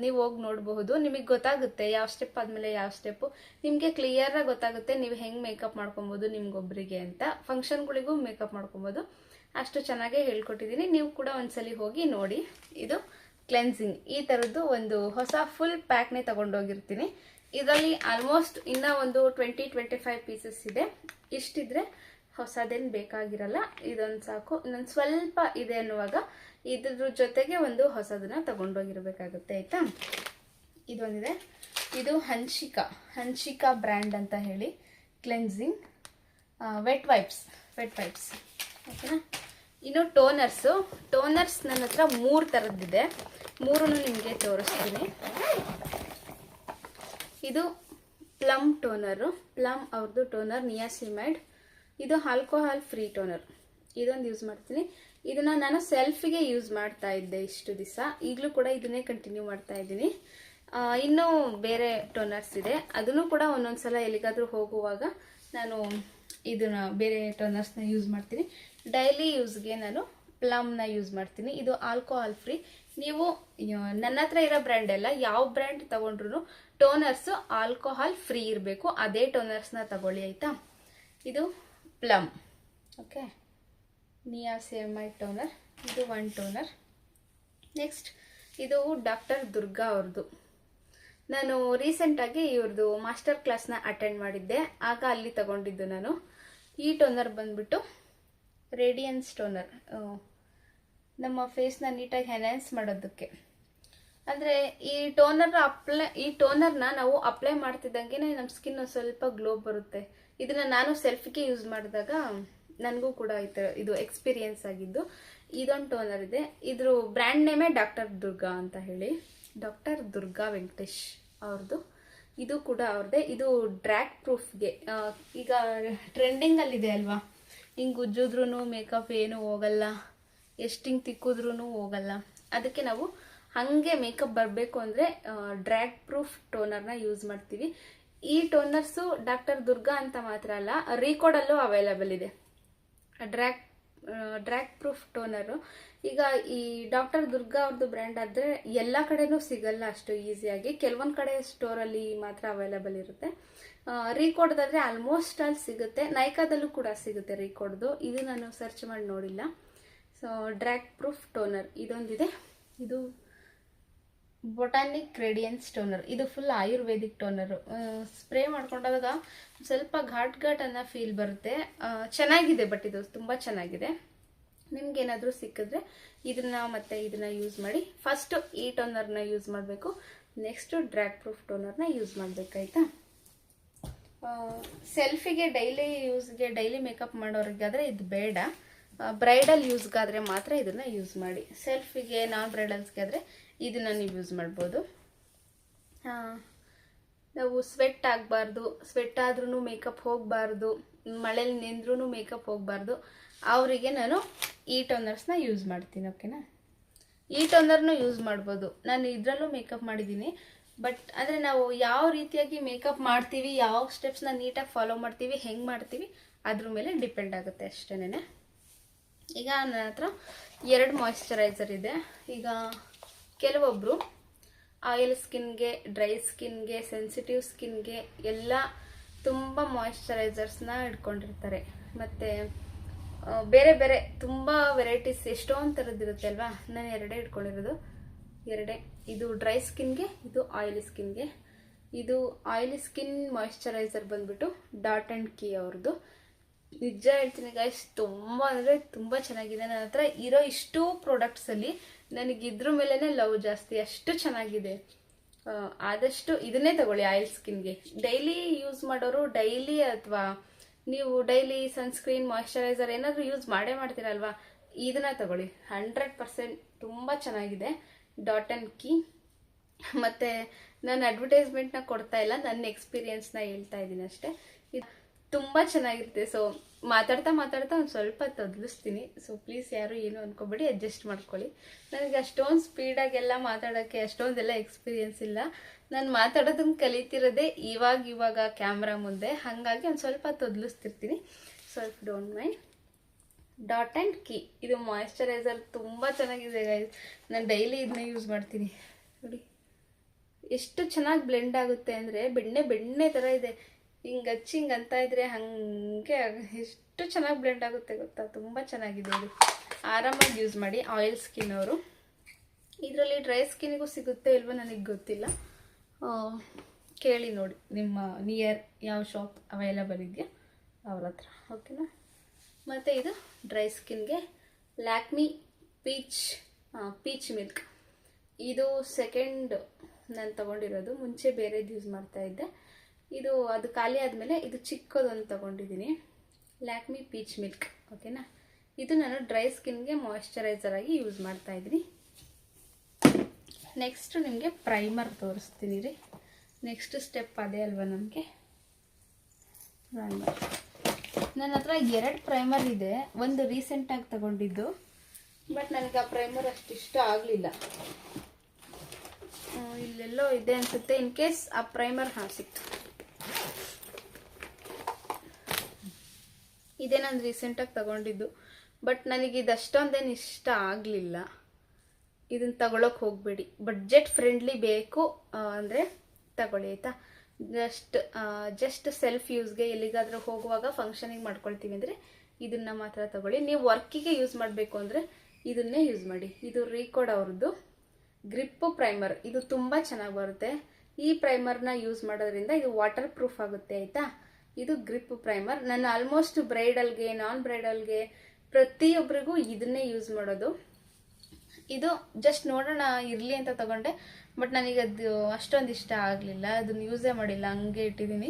ನೀವು ಹೋಗಿ ನೋಡಬಹುದು. ನಿಮಗೆ ಗೊತ್ತಾಗುತ್ತೆ ಯಾವ ಸ್ಟೆಪ್ ಆದಮೇಲೆ ಯಾವ ಸ್ಟೆಪ್ಪು, ನಿಮಗೆ ಕ್ಲಿಯರಾಗಿ ಗೊತ್ತಾಗುತ್ತೆ ನೀವು ಹೆಂಗೆ ಮೇಕಪ್ ಮಾಡ್ಕೊಬೋದು ನಿಮ್ಗೊಬ್ಬರಿಗೆ ಅಂತ. ಫಂಕ್ಷನ್ಗಳಿಗೂ ಮೇಕಪ್ ಮಾಡ್ಕೊಬೋದು, ಅಷ್ಟು ಚೆನ್ನಾಗೇ ಹೇಳ್ಕೊಟ್ಟಿದ್ದೀನಿ. ನೀವು ಕೂಡ ಒಂದ್ಸಲಿ ಹೋಗಿ ನೋಡಿ. ಇದು ಕ್ಲೆನ್ಸಿಂಗ್. ಈ ಥರದ್ದು ಒಂದು ಹೊಸ ಫುಲ್ ಪ್ಯಾಕ್ನೇ ತಗೊಂಡೋಗಿರ್ತೀನಿ. ಇದರಲ್ಲಿ ಆಲ್ಮೋಸ್ಟ್ ಇನ್ನೂ ಒಂದು 20-25 ಪೀಸಸ್ ಇದೆ. ಇಷ್ಟಿದ್ರೆ ಹೊಸದೇನು ಬೇಕಾಗಿರಲ್ಲ, ಇದೊಂದು ಸಾಕು. ಇನ್ನೊಂದು ಸ್ವಲ್ಪ ಇದೆ ಅನ್ನುವಾಗ ಇದ್ರ ಜೊತೆಗೆ ಒಂದು ಹೊಸದನ್ನ ತಗೊಂಡೋಗಿರ್ಬೇಕಾಗುತ್ತೆ, ಆಯಿತಾ. ಇದೊಂದಿದೆ, ಇದು ಹನ್ಶಿಕಾ ಬ್ರ್ಯಾಂಡ್ ಅಂತ ಹೇಳಿ ಕ್ಲೆನ್ಸಿಂಗ್ ವೆಟ್ ವೈಪ್ಸ್ ಓಕೆನಾ. ಇನ್ನು ಟೋನರ್ಸ್ ನನ್ನ ಹತ್ರ 3 ಥರದ್ದಿದೆ. 3 ನಿಮಗೆ ತೋರಿಸ್ತೀನಿ. ಇದು ಪ್ಲಮ್ ಟೋನರು, ಪ್ಲಮ್ ಅವ್ರದ್ದು ಟೋನರ್, ನಿಯಾಸಿಮೈಡ್. ಇದು ಆಲ್ಕೋಹಾಲ್ ಫ್ರೀ ಟೋನರ್. ಇದೊಂದು ಯೂಸ್ ಮಾಡ್ತೀನಿ. ಇದನ್ನು ನಾನು ಸೆಲ್ಫಿಗೆ ಯೂಸ್ ಮಾಡ್ತಾ ಇದ್ದೆ ಇಷ್ಟು ದಿವಸ, ಈಗಲೂ ಕೂಡ ಇದನ್ನೇ ಕಂಟಿನ್ಯೂ ಮಾಡ್ತಾ ಇದ್ದೀನಿ. ಇನ್ನೂ ಬೇರೆ ಟೋನರ್ಸ್ ಇದೆ, ಅದನ್ನು ಕೂಡ ಒಂದೊಂದು ಸಲ ಎಲ್ಲಿಗಾದರೂ ಹೋಗುವಾಗ ನಾನು ಇದನ್ನ ಬೇರೆ ಟೋನರ್ಸ್ನ ಯೂಸ್ ಮಾಡ್ತೀನಿ. ಡೈಲಿ ಯೂಸ್ಗೆ ನಾನು ಪ್ಲಮ್ನ ಯೂಸ್ ಮಾಡ್ತೀನಿ. ಇದು ಆಲ್ಕೋಹಾಲ್ ಫ್ರೀ. ನೀವು ನನ್ನ ಹತ್ರ ಇರೋ ಬ್ರ್ಯಾಂಡ್ ಎಲ್ಲ ಯಾವ ಬ್ರ್ಯಾಂಡ್ ತಗೊಂಡ್ರು ಟೋನರ್ಸು ಆಲ್ಕೋಹಾಲ್ ಫ್ರೀ ಇರಬೇಕು, ಅದೇ ಟೋನರ್ಸ್ನ ತಗೊಳ್ಳಿ ಆಯಿತಾ. ಇದು ಪ್ಲಮ್, ಓಕೆ, ನಿಯಾಸಿನಮೈಡ್ ಟೋನರ್, ಇದು 1 ಟೋನರ್. ನೆಕ್ಸ್ಟ್ ಇದು ಡಾಕ್ಟರ್ ದುರ್ಗಾ ಅವ್ರದ್ದು. ನಾನು ರೀಸೆಂಟಾಗಿ ಇವ್ರದ್ದು ಮಾಸ್ಟರ್ ಕ್ಲಾಸ್ನ ಅಟೆಂಡ್ ಮಾಡಿದ್ದೆ, ಆಗ ಅಲ್ಲಿ ತಗೊಂಡಿದ್ದು ನಾನು. ಈ ಟೋನರ್ ಬಂದ್ಬಿಟ್ಟು ರೇಡಿಯನ್ಸ್ ಟೋನರ್, ನಮ್ಮ ಫೇಸ್ನ ನೀಟಾಗಿ ಎನ್ಹ್ಯಾನ್ಸ್ ಮಾಡೋದಕ್ಕೆ. ಅಂದರೆ ಈ ಟೋನರ್ನ ನಾವು ಅಪ್ಲೈ ಮಾಡ್ತಿದ್ದಂಗೆ ನಮ್ಮ ಸ್ಕಿನ್ ಸ್ವಲ್ಪ ಗ್ಲೋ ಬರುತ್ತೆ. ಇದನ್ನು ನಾನು ಸೆಲ್ಫಿಗೆ ಯೂಸ್ ಮಾಡಿದಾಗ ನನಗೂ ಕೂಡ ಇದು ಎಕ್ಸ್ಪೀರಿಯನ್ಸ್ ಆಗಿದ್ದು. ಇದೊಂದು ಟೋನರ್ ಇದೆ, ಇದ್ರ ಬ್ರ್ಯಾಂಡ್ ನೇಮೇ ಡಾಕ್ಟರ್ ದುರ್ಗಾ ಅಂತ ಹೇಳಿ, ಡಾಕ್ಟರ್ ದುರ್ಗಾ ವೆಂಕಟೇಶ್ ಅವ್ರದ್ದು. ಇದು ಕೂಡ ಅವ್ರದ್ದೇ. ಇದು ಡ್ರ್ಯಾಗ್ ಪ್ರೂಫ್ಗೆ, ಈಗ ಟ್ರೆಂಡಿಂಗಲ್ಲಿದೆ ಅಲ್ವಾ, ಹಿಂಗೆ ಉಜ್ಜಿದ್ರೂ ಮೇಕಪ್ ಏನೂ ಹೋಗಲ್ಲ, ಎಷ್ಟು ಹಿಂಗೆ ತಿಕ್ಕಿದ್ರೂ ಹೋಗಲ್ಲ. ಅದಕ್ಕೆ ನಾವು ಹಾಗೆ ಮೇಕಪ್ ಬರಬೇಕು ಅಂದರೆ ಡ್ರ್ಯಾಗ್ ಪ್ರೂಫ್ ಟೋನರ್ನ ಯೂಸ್ ಮಾಡ್ತೀವಿ. ಈ ಟೋನರ್ಸು ಡಾಕ್ಟರ್ ದುರ್ಗಾ ಅಂತ ಮಾತ್ರ ಅಲ್ಲ, ರೀಕೋಡಲ್ಲೂ ಅವೈಲೇಬಲ್ ಇದೆ ಡ್ರ್ಯಾಗ್ ಪ್ರೂಫ್ ಟೋನರು. ಈಗ ಈ ಡಾಕ್ಟರ್ ದುರ್ಗಾ ಅವ್ರದ್ದು ಬ್ರ್ಯಾಂಡ್ ಆದರೆ ಎಲ್ಲ ಕಡೆನೂ ಸಿಗಲ್ಲ ಅಷ್ಟು ಈಸಿಯಾಗಿ, ಕೆಲವೊಂದು ಕಡೆ ಸ್ಟೋರಲ್ಲಿ ಮಾತ್ರ ಅವೈಲೇಬಲ್ ಇರುತ್ತೆ. ರೀಕೋಡ್ದಾದರೆ ಆಲ್ಮೋಸ್ಟ್ ಅಲ್ಲಿ ಸಿಗುತ್ತೆ, ನೈಕಾದಲ್ಲೂ ಕೂಡ ಸಿಗುತ್ತೆ ರೀಕೋಡ್ದು. ಇದು ನಾನು ಸರ್ಚ್ ಮಾಡಿ ನೋಡಿಲ್ಲ. ಸೊ ಡ್ರ್ಯಾಗ್ ಪ್ರೂಫ್ ಟೋನರ್ ಇದೊಂದಿದೆ. ಇದು ಬೊಟಾನಿಕ್ ರೇಡಿಯನ್ಸ್ ಟೋನರ್, ಇದು ಫುಲ್ ಆಯುರ್ವೇದಿಕ್ ಟೋನರು. ಸ್ಪ್ರೇ ಮಾಡ್ಕೊಂಡಾಗ ಸ್ವಲ್ಪ ಘಾಟ್ ಅನ್ನೋ ಫೀಲ್ ಬರುತ್ತೆ. ಚೆನ್ನಾಗಿದೆ, ಬಟ್ ಇದು ತುಂಬ ಚೆನ್ನಾಗಿದೆ. ನಿಮ್ಗೇನಾದರೂ ಸಿಕ್ಕಿದ್ರೆ ಇದನ್ನ ಯೂಸ್ ಮಾಡಿ. ಫಸ್ಟು ಈ ಟೋನರ್ನ ಯೂಸ್ ಮಾಡಬೇಕು, ನೆಕ್ಸ್ಟು ಡ್ರ್ಯಾಗ್ ಪ್ರೂಫ್ ಟೋನರ್ನ ಯೂಸ್ ಮಾಡಬೇಕಾಯ್ತಾ. ಸೆಲ್ಫಿಗೆ ಡೈಲಿ ಮೇಕಪ್ ಮಾಡೋರಿಗಾದರೆ ಇದು ಬೇಡ, ಬ್ರೈಡಲ್ ಯೂಸ್ಗಾದರೆ ಮಾತ್ರ ಇದನ್ನು ಯೂಸ್ ಮಾಡಿ. ಸೆಲ್ಫಿಗೆ ನಾನ್ ಬ್ರೈಡಲ್ಸ್ಗಾದರೆ ಇದನ್ನು ನೀವು ಯೂಸ್ ಮಾಡ್ಬೋದು. ನಾವು ಸ್ವೆಟ್ ಆಗಬಾರ್ದು, ಸ್ವೆಟ್ ಆದ್ರೂ ಮೇಕಪ್ ಹೋಗಬಾರ್ದು, ಮಳೇಲಿ ನೆಂದ್ರೂ ಮೇಕಪ್ ಹೋಗಬಾರ್ದು, ಅವರಿಗೆ ನಾನು ಈ ಟೋನರ್ಸ್ನ ಯೂಸ್ ಮಾಡ್ತೀನಿ. ಓಕೆನಾ, ಈ ಟೋನರ್ನು ಯೂಸ್ ಮಾಡ್ಬೋದು. ನಾನು ಇದರಲ್ಲೂ ಮೇಕಪ್ ಮಾಡಿದ್ದೀನಿ, ಬಟ್ ಅಂದರೆ ನಾವು ಯಾವ ರೀತಿಯಾಗಿ ಮೇಕಪ್ ಮಾಡ್ತೀವಿ, ಯಾವ ಸ್ಟೆಪ್ಸ್ನ ನೀಟಾಗಿ ಫಾಲೋ ಮಾಡ್ತೀವಿ, ಹೆಂಗೆ ಮಾಡ್ತೀವಿ ಅದ್ರ ಮೇಲೆ ಡಿಪೆಂಡ್ ಆಗುತ್ತೆ ಅಷ್ಟೇನೆ. ಈಗ ನನ್ನ ಹತ್ರ 2 ಮಾಯಿಶ್ಚರೈಸರ್ ಇದೆ. ಈಗ ಕೆಲವೊಬ್ಬರು ಆಯಿಲ್ ಸ್ಕಿನ್ಗೆ, ಡ್ರೈ ಸ್ಕಿನ್ಗೆ, ಸೆನ್ಸಿಟಿವ್ ಸ್ಕಿನ್ಗೆ ಎಲ್ಲ ತುಂಬ ಮಾಯಿಶ್ಚರೈಸರ್ಸ್ನ ಇಟ್ಕೊಂಡಿರ್ತಾರೆ. ಮತ್ತು ಬೇರೆ ಬೇರೆ ತುಂಬ ವೆರೈಟೀಸ್ ಎಷ್ಟೊಂದು ಥರದ್ದಿರುತ್ತೆ ಅಲ್ವಾ. ನಾನು 2 ಇಟ್ಕೊಂಡಿರೋದು, 2. ಇದು ಡ್ರೈ ಸ್ಕಿನ್ಗೆ, ಇದು ಆಯಿಲಿ ಸ್ಕಿನ್ಗೆ. ಇದು ಆಯಿಲಿ ಸ್ಕಿನ್ ಮಾಯಿಶ್ಚರೈಸರ್ ಬಂದ್ಬಿಟ್ಟು ಡಾಟ್ ಆ್ಯಂಡ್ ಕೀ ಅವ್ರದ್ದು. ನಿಜ ಹೇಳ್ತೀನಿ ಗೈಸ್, ತುಂಬ ಅಂದರೆ ತುಂಬ ಚೆನ್ನಾಗಿದೆ. ನನ್ನ ಹತ್ರ ಇರೋ ಇಷ್ಟು ಪ್ರಾಡಕ್ಟ್ಸಲ್ಲಿ ನನಗೆ ಇದ್ರ ಮೇಲೇ ಲವ್ ಜಾಸ್ತಿ, ಅಷ್ಟು ಚೆನ್ನಾಗಿದೆ. ಆದಷ್ಟು ಇದನ್ನೇ ತಗೊಳ್ಳಿ ಆಯಿಲ್ ಸ್ಕಿನ್ಗೆ. ಡೈಲಿ ಯೂಸ್ ಮಾಡೋರು ಡೈಲಿ, ಅಥವಾ ನೀವು ಡೈಲಿ ಸನ್ಸ್ಕ್ರೀನ್, ಮಾಯಿಶ್ಚರೈಸರ್ ಏನಾದರೂ ಯೂಸ್ ಮಾಡ್ತೀರಲ್ವಾ, ಇದನ್ನ ತಗೊಳ್ಳಿ. 100% ತುಂಬ ಚೆನ್ನಾಗಿದೆ ಡಾಟ್ ಆ್ಯಂಡ್ ಕೀ. ಮತ್ತು ನಾನು ಅಡ್ವರ್ಟೈಸ್ಮೆಂಟ್ನ ಕೊಡ್ತಾ ಇಲ್ಲ, ನನ್ನ ಎಕ್ಸ್ಪೀರಿಯನ್ಸ್ನ ಹೇಳ್ತಾ ಇದ್ದೀನಿ ಅಷ್ಟೇ. ಇದು ತುಂಬ ಚೆನ್ನಾಗಿರುತ್ತೆ. ಸೊ ಮಾತಾಡ್ತಾ ಒಂದು ಸ್ವಲ್ಪ ತೊದಲಿಸ್ತೀನಿ. ಸೊ ಪ್ಲೀಸ್ ಯಾರು ಏನು ಅನ್ಕೋಬೇಡಿ, ಅಡ್ಜಸ್ಟ್ ಮಾಡ್ಕೊಳ್ಳಿ. ನನಗೆ ಅಷ್ಟೊಂದು ಸ್ಪೀಡಾಗೆಲ್ಲ ಮಾತಾಡೋಕ್ಕೆ ಅಷ್ಟೊಂದೆಲ್ಲ ಎಕ್ಸ್ಪೀರಿಯನ್ಸ್ ಇಲ್ಲ. ನಾನು ಮಾತಾಡೋದನ್ನ ಕಲಿತಿರೋದೇ ಇವಾಗ ಕ್ಯಾಮ್ರಾ ಮುಂದೆ, ಹಾಗಾಗಿ ಒಂದು ಸ್ವಲ್ಪ ತೊದಲಿಸ್ತಿರ್ತೀನಿ. ಸ್ವಲ್ಪ don't mind. Dot and key ಇದು ಮಾಯಿಶ್ಚರೈಸರ್ ತುಂಬ ಚೆನ್ನಾಗಿದೆ ಗೈಸ್. ನಾನು ಡೈಲಿ ಇದನ್ನ ಯೂಸ್ ಮಾಡ್ತೀನಿ. ನೋಡಿ ಎಷ್ಟು ಚೆನ್ನಾಗಿ ಬ್ಲೆಂಡ್ ಆಗುತ್ತೆ ಅಂದರೆ, ಬೆಣ್ಣೆ ಥರ ಇದೆ. ಹಿಂಗೆ ಹಿಂಗೆ ಅಂತ ಇದ್ರೆ ಹಾಗೆ ಎಷ್ಟು ಚೆನ್ನಾಗಿ ಬ್ಲೆಂಡ್ ಆಗುತ್ತೆ ಗೊತ್ತಾ, ತುಂಬ ಚೆನ್ನಾಗಿದೆ ಇದು. ಆರಾಮಾಗಿ ಯೂಸ್ ಮಾಡಿ ಆಯಿಲ್ ಸ್ಕಿನ್ ಅವರು. ಇದರಲ್ಲಿ ಡ್ರೈ ಸ್ಕಿನ್ನಿಗೂ ಸಿಗುತ್ತೆ ಇಲ್ವೋ ನನಗೆ ಗೊತ್ತಿಲ್ಲ, ಕೇಳಿ ನೋಡಿ ನಿಮ್ಮ ನಿಯರ್ ಯಾವ ಶಾಪ್ ಅವೈಲಬಲ್ ಇದೆಯಾ ಅವ್ರ ಹತ್ರ. ಓಕೆನಾ. ಮತ್ತು ಇದು ಡ್ರೈ ಸ್ಕಿನ್ಗೆ ಲ್ಯಾಕ್ಮಿ ಪೀಚ್ ಮಿಲ್ಕ್. ಇದು ಸೆಕೆಂಡ್ ನಾನು ತೊಗೊಂಡಿರೋದು, ಮುಂಚೆ ಬೇರೆದು ಯೂಸ್ ಮಾಡ್ತಾಯಿದ್ದೆ. ಇದು ಅದು ಖಾಲಿ ಆದಮೇಲೆ ಇದು ಚಿಕ್ಕದೊಂದು ತೊಗೊಂಡಿದ್ದೀನಿ, ಲ್ಯಾಕ್ಮಿ ಪೀಚ್ ಮಿಲ್ಕ್. ಓಕೆನಾ. ಇದು ನಾನು ಡ್ರೈ ಸ್ಕಿನ್ಗೆ ಮಾಯಿಶ್ಚರೈಸರ್ ಆಗಿ ಯೂಸ್ ಮಾಡ್ತಾಯಿದ್ದೀನಿ. ನೆಕ್ಸ್ಟು ನಿಮಗೆ ಪ್ರೈಮರ್ ತೋರಿಸ್ತೀನಿ ರೀ. ನೆಕ್ಸ್ಟ್ ಸ್ಟೆಪ್ ಅದೇ ಅಲ್ವಾ ನಮಗೆ ಪ್ರೈಮರ್. ನನ್ನ ಹತ್ರ 2 ಪ್ರೈಮರ್ ಇದೆ. ಒಂದು ರೀಸೆಂಟಾಗಿ ತಗೊಂಡಿದ್ದು, ಬಟ್ ನನಗೆ ಆ ಪ್ರೈಮರ್ ಅಷ್ಟು ಇಷ್ಟ ಆಗಲಿಲ್ಲ. ಇಲ್ಲೆಲ್ಲೋ ಇದೆ ಅನಿಸುತ್ತೆ. ಇನ್ ಕೇಸ್ ಆ ಪ್ರೈಮರ್ ಸಿಕ್ತು. ಇದೇ ನಾನು ರೀಸೆಂಟಾಗಿ ತಗೊಂಡಿದ್ದು, ಬಟ್ ನನಗೆ ಇದು ಅಷ್ಟೊಂದೇನು ಇಷ್ಟ ಆಗಲಿಲ್ಲ. ಇದನ್ನು ತಗೊಳಕ್ಕೆ ಹೋಗಬೇಡಿ. ಬಡ್ಜೆಟ್ ಫ್ರೆಂಡ್ಲಿ ಬೇಕು ಅಂದರೆ ತಗೊಳ್ಳಿ ಆಯಿತಾ. ಜಸ್ಟ್ ಸೆಲ್ಫ್ ಯೂಸ್ಗೆ ಎಲ್ಲಿಗಾದರೂ ಹೋಗುವಾಗ ಫಂಕ್ಷನಿಗೆ ಮಾಡ್ಕೊಳ್ತೀವಿ ಅಂದರೆ ಇದನ್ನು ಮಾತ್ರ ತಗೊಳ್ಳಿ. ನೀವು ವರ್ಕಿಗೆ ಯೂಸ್ ಮಾಡಬೇಕು ಅಂದರೆ ಇದನ್ನೇ ಯೂಸ್ ಮಾಡಿ. ಇದು ರೀಕೋಡ್ ಅವ್ರದ್ದು ಗ್ರಿಪ್ ಪ್ರೈಮರ್. ಇದು ತುಂಬ ಚೆನ್ನಾಗಿ ಬರುತ್ತೆ. ಈ ಪ್ರೈಮರ್ನ ಯೂಸ್ ಮಾಡೋದ್ರಿಂದ ಇದು ವಾಟರ್ ಪ್ರೂಫ್ ಆಗುತ್ತೆ ಆಯಿತಾ. ಇದು ಗ್ರಿಪ್ ಪ್ರೈಮರ್. ನಾನು ಆಲ್ಮೋಸ್ಟ್ ಬ್ರೈಡಲ್ಗೆ, ನಾನ್ ಬ್ರೈಡಲ್ಗೆ ಪ್ರತಿಯೊಬ್ಬರಿಗೂ ಇದನ್ನೇ ಯೂಸ್ ಮಾಡೋದು. ಇದು ಜಸ್ಟ್ ನೋಡೋಣ ಇರಲಿ ಅಂತ ತಗೊಂಡೆ, ಬಟ್ ನನಗೆ ಅದು ಅಷ್ಟೊಂದು ಇಷ್ಟ ಆಗಲಿಲ್ಲ. ಅದನ್ನು ಯೂಸೇ ಮಾಡಿಲ್ಲ, ಹಂಗೆ ಇಟ್ಟಿದ್ದೀನಿ.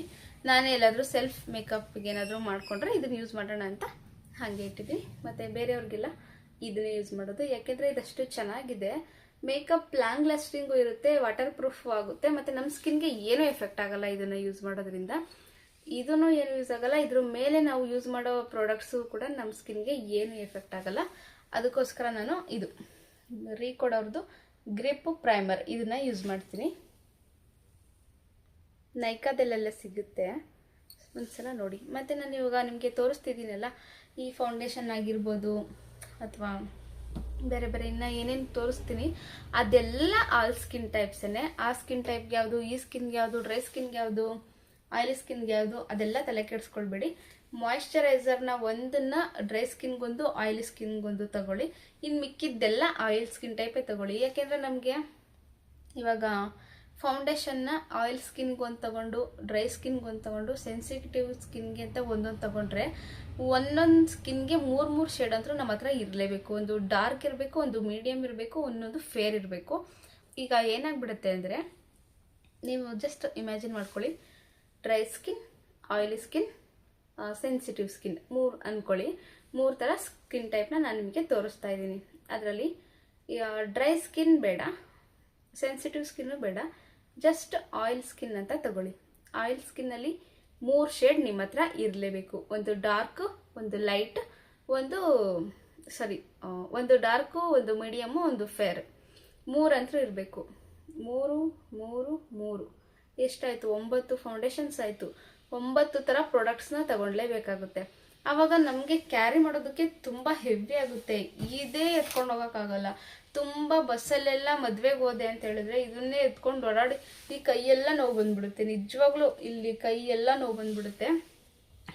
ನಾನೇ ಎಲ್ಲಾದರೂ ಸೆಲ್ಫ್ ಮೇಕಪ್ಗೆ ಏನಾದರೂ ಮಾಡಿಕೊಂಡ್ರೆ ಇದನ್ನು ಯೂಸ್ ಮಾಡೋಣ ಅಂತ ಹಾಗೆ ಇಟ್ಟಿದ್ದೀನಿ. ಮತ್ತು ಬೇರೆಯವ್ರಿಗೆಲ್ಲ ಇದನ್ನೇ ಯೂಸ್ ಮಾಡೋದು, ಯಾಕೆಂದರೆ ಇದಷ್ಟು ಚೆನ್ನಾಗಿದೆ. ಮೇಕಪ್ ಲಾಂಗ್ ಲಾಸ್ಟಿಂಗು ಇರುತ್ತೆ, ವಾಟರ್ ಪ್ರೂಫ್ ಆಗುತ್ತೆ, ಮತ್ತು ನಮ್ಮ ಸ್ಕಿನ್ಗೆ ಏನೂ ಎಫೆಕ್ಟ್ ಆಗಲ್ಲ ಇದನ್ನು ಯೂಸ್ ಮಾಡೋದ್ರಿಂದ. ಇದನ್ನು ಏನು ಯೂಸ್ ಆಗಲ್ಲ. ಇದ್ರ ಮೇಲೆ ನಾವು ಯೂಸ್ ಮಾಡೋ ಪ್ರಾಡಕ್ಟ್ಸು ಕೂಡ ನಮ್ಮ ಸ್ಕಿನ್ಗೆ ಏನು ಎಫೆಕ್ಟ್ ಆಗಲ್ಲ. ಅದಕ್ಕೋಸ್ಕರ ನಾನು ಇದು ರೀಕೋಡ್ ಅವ್ರದ್ದು ಗ್ರಿಪ್ ಪ್ರೈಮರ್ ಇದನ್ನ ಯೂಸ್ ಮಾಡ್ತೀನಿ. ನೈಕಾದಲ್ಲೆಲ್ಲ ಸಿಗುತ್ತೆ, ಒಂದ್ಸಲ ನೋಡಿ. ಮತ್ತು ನಾನು ಇವಾಗ ನಿಮಗೆ ತೋರಿಸ್ತಿದ್ದೀನಲ್ಲ, ಈ ಫೌಂಡೇಶನ್ ಆಗಿರ್ಬೋದು ಅಥವಾ ಬೇರೆ ಬೇರೆ ಇನ್ನು ಏನೇನು ತೋರಿಸ್ತೀನಿ ಅದೆಲ್ಲ ಆಲ್ ಸ್ಕಿನ್ ಟೈಪ್ಸೇ. ಆ ಸ್ಕಿನ್ ಟೈಪ್ಗೆ ಯಾವುದು, ಈ ಸ್ಕಿನ್ಗೆ ಯಾವುದು, ಡ್ರೈ ಸ್ಕಿನ್ಗೆ ಯಾವುದು, ಆಯಿಲಿ ಸ್ಕಿನ್ಗೆ ಯಾವುದು, ಅದೆಲ್ಲ ತಲೆ ಕೆಡಿಸ್ಕೊಳ್ಬೇಡಿ. ಮಾಯಿಶ್ಚರೈಸರ್ನ ಒಂದನ್ನು ಡ್ರೈ ಸ್ಕಿನ್ಗೊಂದು, ಆಯಿಲಿ ಸ್ಕಿನ್ಗೊಂದು ತಗೊಳ್ಳಿ. ಇನ್ನು ಮಿಕ್ಕಿದ್ದೆಲ್ಲ ಆಯಿಲ್ ಸ್ಕಿನ್ ಟೈಪೇ ತಗೊಳ್ಳಿ. ಯಾಕೆಂದರೆ ನಮಗೆ ಇವಾಗ ಫೌಂಡೇಶನ್ನ ಆಯಿಲ್ ಸ್ಕಿನ್ಗೊಂದು ತಗೊಂಡು, ಡ್ರೈ ಸ್ಕಿನ್ಗೊಂದು ತಗೊಂಡು, ಸೆನ್ಸಿಟಿವ್ ಸ್ಕಿನ್ಗೆ ಅಂತ ಒಂದೊಂದು ತಗೊಂಡ್ರೆ ಒಂದೊಂದು ಸ್ಕಿನ್ಗೆ 3 ಶೇಡ್ ಅಂತೂ ನಮ್ಮ ಹತ್ರ ಇರಲೇಬೇಕು. ಒಂದು ಡಾರ್ಕ್ ಇರಬೇಕು, ಒಂದು ಮೀಡಿಯಮ್ ಇರಬೇಕು, ಒಂದೊಂದು ಫೇರ್ ಇರಬೇಕು. ಈಗ ಏನಾಗ್ಬಿಡುತ್ತೆ ಅಂದರೆ, ನೀವು ಜಸ್ಟ್ ಇಮ್ಯಾಜಿನ್ ಮಾಡ್ಕೊಳ್ಳಿ, dry skin, oily skin, sensitive skin 3 ಅಂದ್ಕೊಳ್ಳಿ. 3 ಥರ ಸ್ಕಿನ್ ಟೈಪ್ನ ನಾನು ನಿಮಗೆ ತೋರಿಸ್ತಾ ಇದ್ದೀನಿ. ಅದರಲ್ಲಿ ಡ್ರೈ ಸ್ಕಿನ್ ಬೇಡ, ಸೆನ್ಸಿಟಿವ್ ಸ್ಕಿನ್ನು ಬೇಡ, ಜಸ್ಟ್ ಆಯಿಲ್ ಸ್ಕಿನ್ ಅಂತ ತಗೊಳ್ಳಿ. ಆಯಿಲ್ ಸ್ಕಿನ್ನಲ್ಲಿ 3 ಶೇಡ್ ನಿಮ್ಮ ಹತ್ರ ಇರಲೇಬೇಕು. ಒಂದು ಡಾರ್ಕ್, ಒಂದು ಲೈಟ್, ಒಂದು ಡಾರ್ಕು, ಒಂದು ಮೀಡಿಯಮ್ಮು, ಒಂದು ಫೇರ್. 3 ಅಂತೂ ಇರಬೇಕು. 3 3 3 ಎಷ್ಟಾಯಿತು? 9 ಫೌಂಡೇಶನ್ಸ್ ಆಯಿತು. 9 ಥರ ಪ್ರಾಡಕ್ಟ್ಸ್ನ ತಗೊಳ್ಲೇಬೇಕಾಗುತ್ತೆ. ಆವಾಗ ನಮಗೆ ಕ್ಯಾರಿ ಮಾಡೋದಕ್ಕೆ ತುಂಬ ಹೆವಿ ಆಗುತ್ತೆ. ಇದೇ ಎತ್ಕೊಂಡು ಹೋಗೋಕ್ಕಾಗಲ್ಲ. ತುಂಬ ಬಸ್ಸಲ್ಲೆಲ್ಲ ಮದುವೆಗೆ ಹೋದೆ ಅಂತ ಹೇಳಿದ್ರೆ ಇದನ್ನೇ ಎತ್ಕೊಂಡು ಓಡಾಡಿ ಈ ಕೈಯೆಲ್ಲ ನೋವು ಬಂದ್ಬಿಡುತ್ತೆ. ನಿಜವಾಗ್ಲೂ ಇಲ್ಲಿ ಕೈಯೆಲ್ಲ ನೋವು ಬಂದ್ಬಿಡುತ್ತೆ.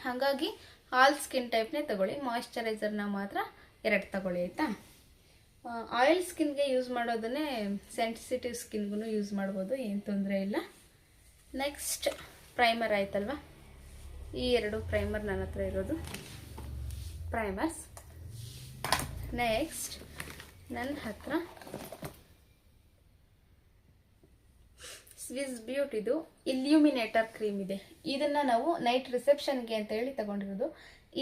ಹಾಗಾಗಿ ಆಲ್ ಸ್ಕಿನ್ ಟೈಪ್ನೇ ತಗೊಳ್ಳಿ. ಮಾಯಿಶ್ಚರೈಸರ್ನ ಮಾತ್ರ 2 ತಗೊಳ್ಳಿ ಆಯಿತಾ. ಆಯಿಲ್ ಸ್ಕಿನ್ಗೆ ಯೂಸ್ ಮಾಡೋದನ್ನೇ ಸೆನ್ಸಿಟಿವ್ ಸ್ಕಿನ್ಗೂ ಯೂಸ್ ಮಾಡ್ಬೋದು, ಏನು ತೊಂದರೆ ಇಲ್ಲ. ನೆಕ್ಸ್ಟ್ ಪ್ರೈಮರ್ ಆಯ್ತಲ್ವ, ಈ 2 ಪ್ರೈಮರ್ ನನ್ನ ಹತ್ರ ಇರೋದು ಪ್ರೈಮರ್ಸ್. ನೆಕ್ಸ್ಟ್ ನನ್ನ ಹತ್ರ ಸ್ವಿಸ್ ಬ್ಯೂಟಿದು ಇಲ್ಯೂಮಿನೇಟರ್ ಕ್ರೀಮ್ ಇದೆ. ಇದನ್ನು ನಾವು ನೈಟ್ ರಿಸೆಪ್ಷನ್ಗೆ ಅಂತ ಹೇಳಿ ತಗೊಂಡಿರೋದು.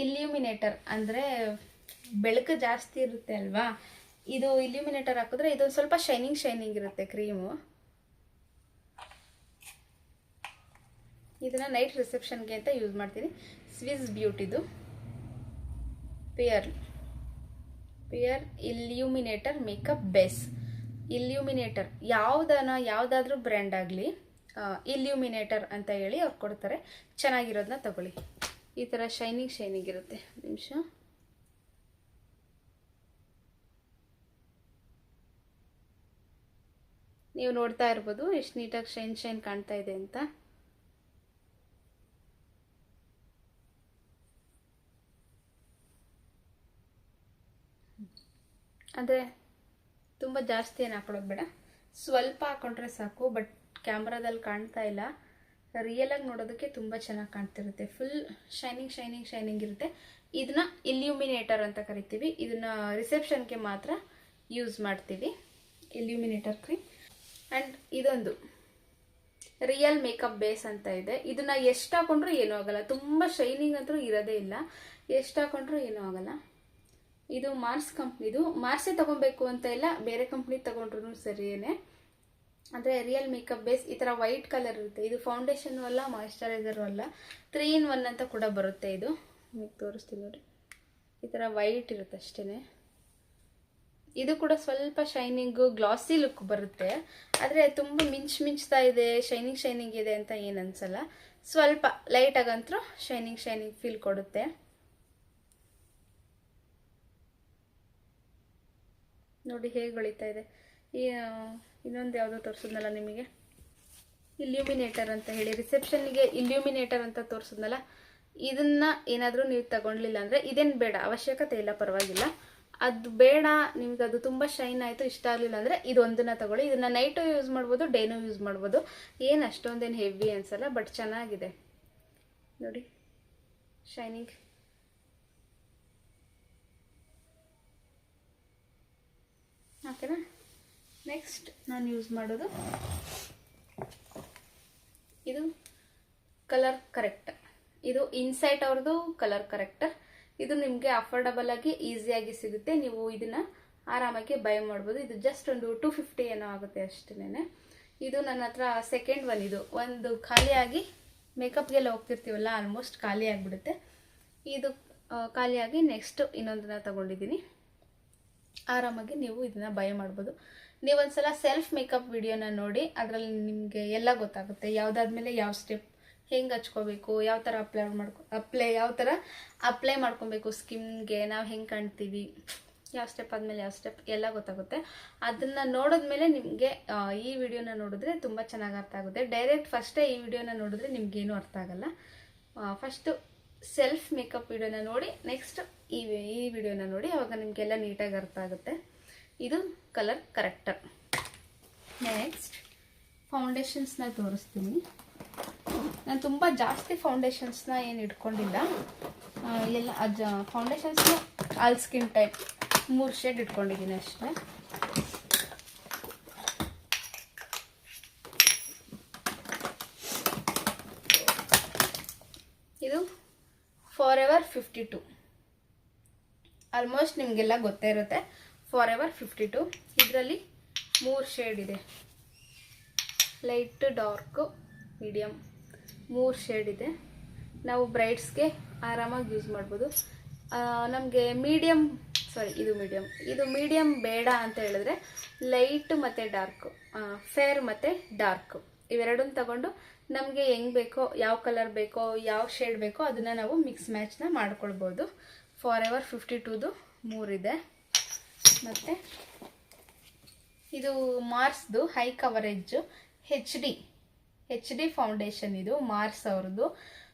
ಇಲ್ಯೂಮಿನೇಟರ್ ಅಂದರೆ ಬೆಳಕು ಜಾಸ್ತಿ ಇರುತ್ತೆ ಅಲ್ವಾ, ಇದು ಇಲ್ಯೂಮಿನೇಟರ್ ಹಾಕಿದ್ರೆ ಇದೊಂದು ಸ್ವಲ್ಪ ಶೈನಿಂಗ್ ಇರುತ್ತೆ ಕ್ರೀಮು. ಇದನ್ನು ನೈಟ್ ರಿಸೆಪ್ಷನ್ಗೆ ಅಂತ ಯೂಸ್ ಮಾಡ್ತೀನಿ. ಸ್ವಿಸ್ ಬ್ಯೂಟಿದು pear illuminator makeup base. Illuminator ಯಾವುದಾದ್ರೂ ಬ್ರ್ಯಾಂಡ್ ಆಗಲಿ ಇಲ್ಯೂಮಿನೇಟರ್ ಅಂತ ಹೇಳಿ ಅವ್ರು ಕೊಡ್ತಾರೆ. ಚೆನ್ನಾಗಿರೋದನ್ನ ತಗೊಳ್ಳಿ. ಈ ಥರ ಶೈನಿಂಗ್ ಇರುತ್ತೆ. ನಿಮಿಷ, ನೀವು ನೋಡ್ತಾ ಇರ್ಬೋದು ಎಷ್ಟು ನೀಟಾಗಿ ಶೈನ್ ಕಾಣ್ತಾ ಇದೆ ಅಂತ. ಅಂದರೆ ತುಂಬ ಜಾಸ್ತಿ ಏನು ಹಾಕೊಳ್ಳೋದು ಬೇಡ, ಸ್ವಲ್ಪ ಹಾಕೊಂಡ್ರೆ ಸಾಕು. ಬಟ್ ಕ್ಯಾಮ್ರಾದಲ್ಲಿ ಕಾಣ್ತಾ ಇಲ್ಲ, ರಿಯಲಾಗಿ ನೋಡೋದಕ್ಕೆ ತುಂಬ ಚೆನ್ನಾಗಿ ಕಾಣ್ತಿರುತ್ತೆ. ಫುಲ್ ಶೈನಿಂಗ್ ಇರುತ್ತೆ. ಇದನ್ನ ಇಲ್ಯೂಮಿನೇಟರ್ ಅಂತ ಕರಿತೀವಿ. ಇದನ್ನು ರಿಸೆಪ್ಷನ್ಗೆ ಮಾತ್ರ ಯೂಸ್ ಮಾಡ್ತೀವಿ, ಇಲ್ಯೂಮಿನೇಟರ್ ಕ್ರೀಮ್. ಆ್ಯಂಡ್ ಇದೊಂದು ರಿಯಲ್ ಮೇಕಪ್ ಬೇಸ್ ಅಂತ ಇದೆ. ಇದನ್ನು ಎಷ್ಟು ಹಾಕೊಂಡ್ರೂ ಏನೂ ಆಗಲ್ಲ. ತುಂಬ ಶೈನಿಂಗ್ ಅಂತೂ ಇರೋದೇ ಇಲ್ಲ, ಎಷ್ಟು ಹಾಕೊಂಡ್ರೂ ಏನೂ ಆಗಲ್ಲ. ಇದು ಮಾರ್ಸ್ ಕಂಪ್ನಿದು. ಮಾರ್ಸೇ ತೊಗೊಬೇಕು ಅಂತ ಇಲ್ಲ, ಬೇರೆ ಕಂಪ್ನಿ ತೊಗೊಂಡ್ರು ಸರಿಯೇ. ಅಂದರೆ ರಿಯಲ್ ಮೇಕಪ್ ಬೇಸ್ ಈ ಥರ ವೈಟ್ ಕಲರ್ ಇರುತ್ತೆ. ಇದು ಫೌಂಡೇಶನು ಅಲ್ಲ, ಮಾಯಿಶ್ಚರೈಸರು ಅಲ್ಲ, 3 in 1 ಅಂತ ಕೂಡ ಬರುತ್ತೆ. ಇದು ನಿಮಗೆ ತೋರಿಸ್ತೀನಿ ನೋಡಿ, ಈ ಥರ ವೈಟ್ ಇರುತ್ತೆ ಅಷ್ಟೇ. ಇದು ಕೂಡ ಸ್ವಲ್ಪ ಶೈನಿಂಗು, ಗ್ಲಾಸಿ ಲುಕ್ ಬರುತ್ತೆ. ಆದರೆ ತುಂಬ ಮಿಂಚ್ತಾ ಇದೆ, ಶೈನಿಂಗ್ ಇದೆ ಅಂತ ಏನು ಅನ್ಸಲ್ಲ. ಸ್ವಲ್ಪ ಲೈಟಾಗಂತೂ ಶೈನಿಂಗ್ ಫೀಲ್ ಕೊಡುತ್ತೆ. ನೋಡಿ ಹೇಗೆ ಹೊಳಿತಾ ಇದೆ. ಈ ಇನ್ನೊಂದು ಯಾವುದೋ ತೋರಿಸಿದ್ನಲ್ಲ ನಿಮಗೆ, ಇಲ್ಯೂಮಿನೇಟರ್ ಅಂತ ಹೇಳಿ, ರಿಸೆಪ್ಷನ್ಗೆ ಇಲ್ಯೂಮಿನೇಟರ್ ಅಂತ ತೋರಿಸಿದ್ನಲ್ಲ, ಇದನ್ನು ಏನಾದರೂ ನೀವು ತಗೊಳ್ಲಿಲ್ಲ ಅಂದರೆ ಇದೇನು ಬೇಡ, ಅವಶ್ಯಕತೆ ಇಲ್ಲ, ಪರವಾಗಿಲ್ಲ. ಅದು ಬೇಡ ನಿಮ್ಗೆ, ಅದು ತುಂಬ ಶೈನ್ ಆಯಿತು, ಇಷ್ಟ ಆಗಲಿಲ್ಲ ಅಂದರೆ ಇದೊಂದನ್ನು ತಗೊಳ್ಳಿ. ಇದನ್ನು ನೈಟು ಯೂಸ್ ಮಾಡ್ಬೋದು, ಡೇನೂ ಯೂಸ್ ಮಾಡ್ಬೋದು. ಏನು ಅಷ್ಟೊಂದೇನು ಹೆವಿ ಅನಿಸಲ್ಲ, ಬಟ್ ಚೆನ್ನಾಗಿದೆ ನೋಡಿ, ಶೈನಿಂಗ್. ಓಕೆನಾ. ನೆಕ್ಸ್ಟ್ ನಾನು ಯೂಸ್ ಮಾಡೋದು ಇದು ಕಲರ್ ಕರೆಕ್ಟರ್. ಇದು ಇನ್ಸೈಟ್ ಅವ್ರದ್ದು ಕಲರ್ ಕರೆಕ್ಟರ್. ಇದು ನಿಮಗೆ ಅಫೋರ್ಡಬಲ್ ಆಗಿ ಈಸಿಯಾಗಿ ಸಿಗುತ್ತೆ. ನೀವು ಇದನ್ನು ಆರಾಮಾಗಿ ಬೈ ಮಾಡ್ಬೋದು. ಇದು ಜಸ್ಟ್ ಒಂದು 250 ಏನೋ ಆಗುತ್ತೆ ಅಷ್ಟೇನೆ. ಇದು ನನ್ನ ಹತ್ರ ಸೆಕೆಂಡ್ ಒನ್. ಇದು ಒಂದು ಖಾಲಿಯಾಗಿ ಮೇಕಪ್ಗೆಲ್ಲ ಹೋಗ್ತಿರ್ತೀವಲ್ಲ, ಆಲ್ಮೋಸ್ಟ್ ಖಾಲಿ ಆಗಿಬಿಡುತ್ತೆ. ಇದು ಖಾಲಿಯಾಗಿ ನೆಕ್ಸ್ಟ್ ಇನ್ನೊಂದನ್ನ ತಗೊಂಡಿದ್ದೀನಿ. ಆರಾಮಾಗಿ ನೀವು ಇದನ್ನು ಬೈ ಮಾಡ್ಬೋದು. ನೀವೊಂದ್ಸಲ ಸೆಲ್ಫ್ ಮೇಕಪ್ ವಿಡಿಯೋನ ನೋಡಿ, ಅದರಲ್ಲಿ ನಿಮಗೆ ಎಲ್ಲ ಗೊತ್ತಾಗುತ್ತೆ. ಯಾವುದಾದ್ಮೇಲೆ ಯಾವ ಸ್ಟೆಪ್ ಹೆಂಗೆ ಹಚ್ಕೋಬೇಕು, ಯಾವ ಥರ ಯಾವ ಥರ ಅಪ್ಲೈ ಮಾಡ್ಕೊಬೇಕು ಸ್ಕಿನ್ಗೆ, ನಾವು ಹೆಂಗೆ ಕಾಣ್ತೀವಿ, ಯಾವ ಸ್ಟೆಪ್ ಆದಮೇಲೆ ಯಾವ ಸ್ಟೆಪ್ ಎಲ್ಲ ಗೊತ್ತಾಗುತ್ತೆ. ಅದನ್ನು ನೋಡಿದ್ಮೇಲೆ ನಿಮಗೆ ಈ ವಿಡಿಯೋನ ನೋಡಿದ್ರೆ ತುಂಬ ಚೆನ್ನಾಗಿ ಅರ್ಥ ಆಗುತ್ತೆ. ಡೈರೆಕ್ಟ್ ಫಸ್ಟೇ ಈ ವಿಡಿಯೋನ ನೋಡಿದ್ರೆ ನಿಮಗೇನು ಅರ್ಥ ಆಗಲ್ಲ. ಫಸ್ಟು ಸೆಲ್ಫ್ ಮೇಕಪ್ ವಿಡಿಯೋನ ನೋಡಿ, ನೆಕ್ಸ್ಟ್ ಈ ವಿಡಿಯೋನ ನೋಡಿ, ಆವಾಗ ನಿಮಗೆಲ್ಲ ನೀಟಾಗಿ ಅರ್ಥ ಆಗುತ್ತೆ. ಇದು ಕಲರ್ ಕರೆಕ್ಟರ್. ನೆಕ್ಸ್ಟ್ ಫೌಂಡೇಶನ್ಸ್ನ ತೋರಿಸ್ತೀನಿ. ನಾನು ತುಂಬ ಜಾಸ್ತಿ ಫೌಂಡೇಶನ್ಸ್ನ ಏನು ಇಟ್ಕೊಂಡಿಲ್ಲ, ಎಲ್ಲ ಫೌಂಡೇಶನ್ಸ್ನ ಆಲ್ ಸ್ಕಿನ್ ಟೈಪ್ 3 ಶೇಡ್ ಇಟ್ಕೊಂಡಿದ್ದೀನಿ ಅಷ್ಟೇ. ಇದು ಫಾರೆವರ್ 52. ಆಲ್ಮೋಸ್ಟ್ ನಿಮಗೆಲ್ಲ ಗೊತ್ತೇ ಇರುತ್ತೆ, ಫಾರೆವರ್ 52. ಇದರಲ್ಲಿ 3 ಶೇಡ್ ಇದೆ, ಲೈಟ್, ಡಾರ್ಕು, ಮೀಡಿಯಮ್, 3 ಶೇಡ್ ಇದೆ. ನಾವು ಬ್ರೈಡ್ಸ್ಗೆ ಆರಾಮಾಗಿ ಯೂಸ್ ಮಾಡ್ಬೋದು. ನಮಗೆ ಇದು ಮೀಡಿಯಮ್ ಬೇಡ ಅಂತ ಹೇಳಿದ್ರೆ ಲೈಟ್ ಮತ್ತು ಡಾರ್ಕು, ಫೇರ್ ಮತ್ತು ಡಾರ್ಕು ಇವೆರಡನ್ನ ತಗೊಂಡು ನಮಗೆ ಹೆಂಗೆ ಬೇಕೋ, ಯಾವ ಕಲರ್ ಬೇಕೋ, ಯಾವ ಶೇಡ್ ಬೇಕೋ ಅದನ್ನು ನಾವು ಮಿಕ್ಸ್ ಮ್ಯಾಚ್ನ ಮಾಡ್ಕೊಳ್ಬೋದು. ಫಾರೆವರ್ 52ದು 3 ಇದೆ. ಮತ್ತು ಇದು ಮಾರ್ಸ್ದು high coverage H D foundation. ಇದು ಮಾರ್ಸ್ ಅವ್ರದ್ದು.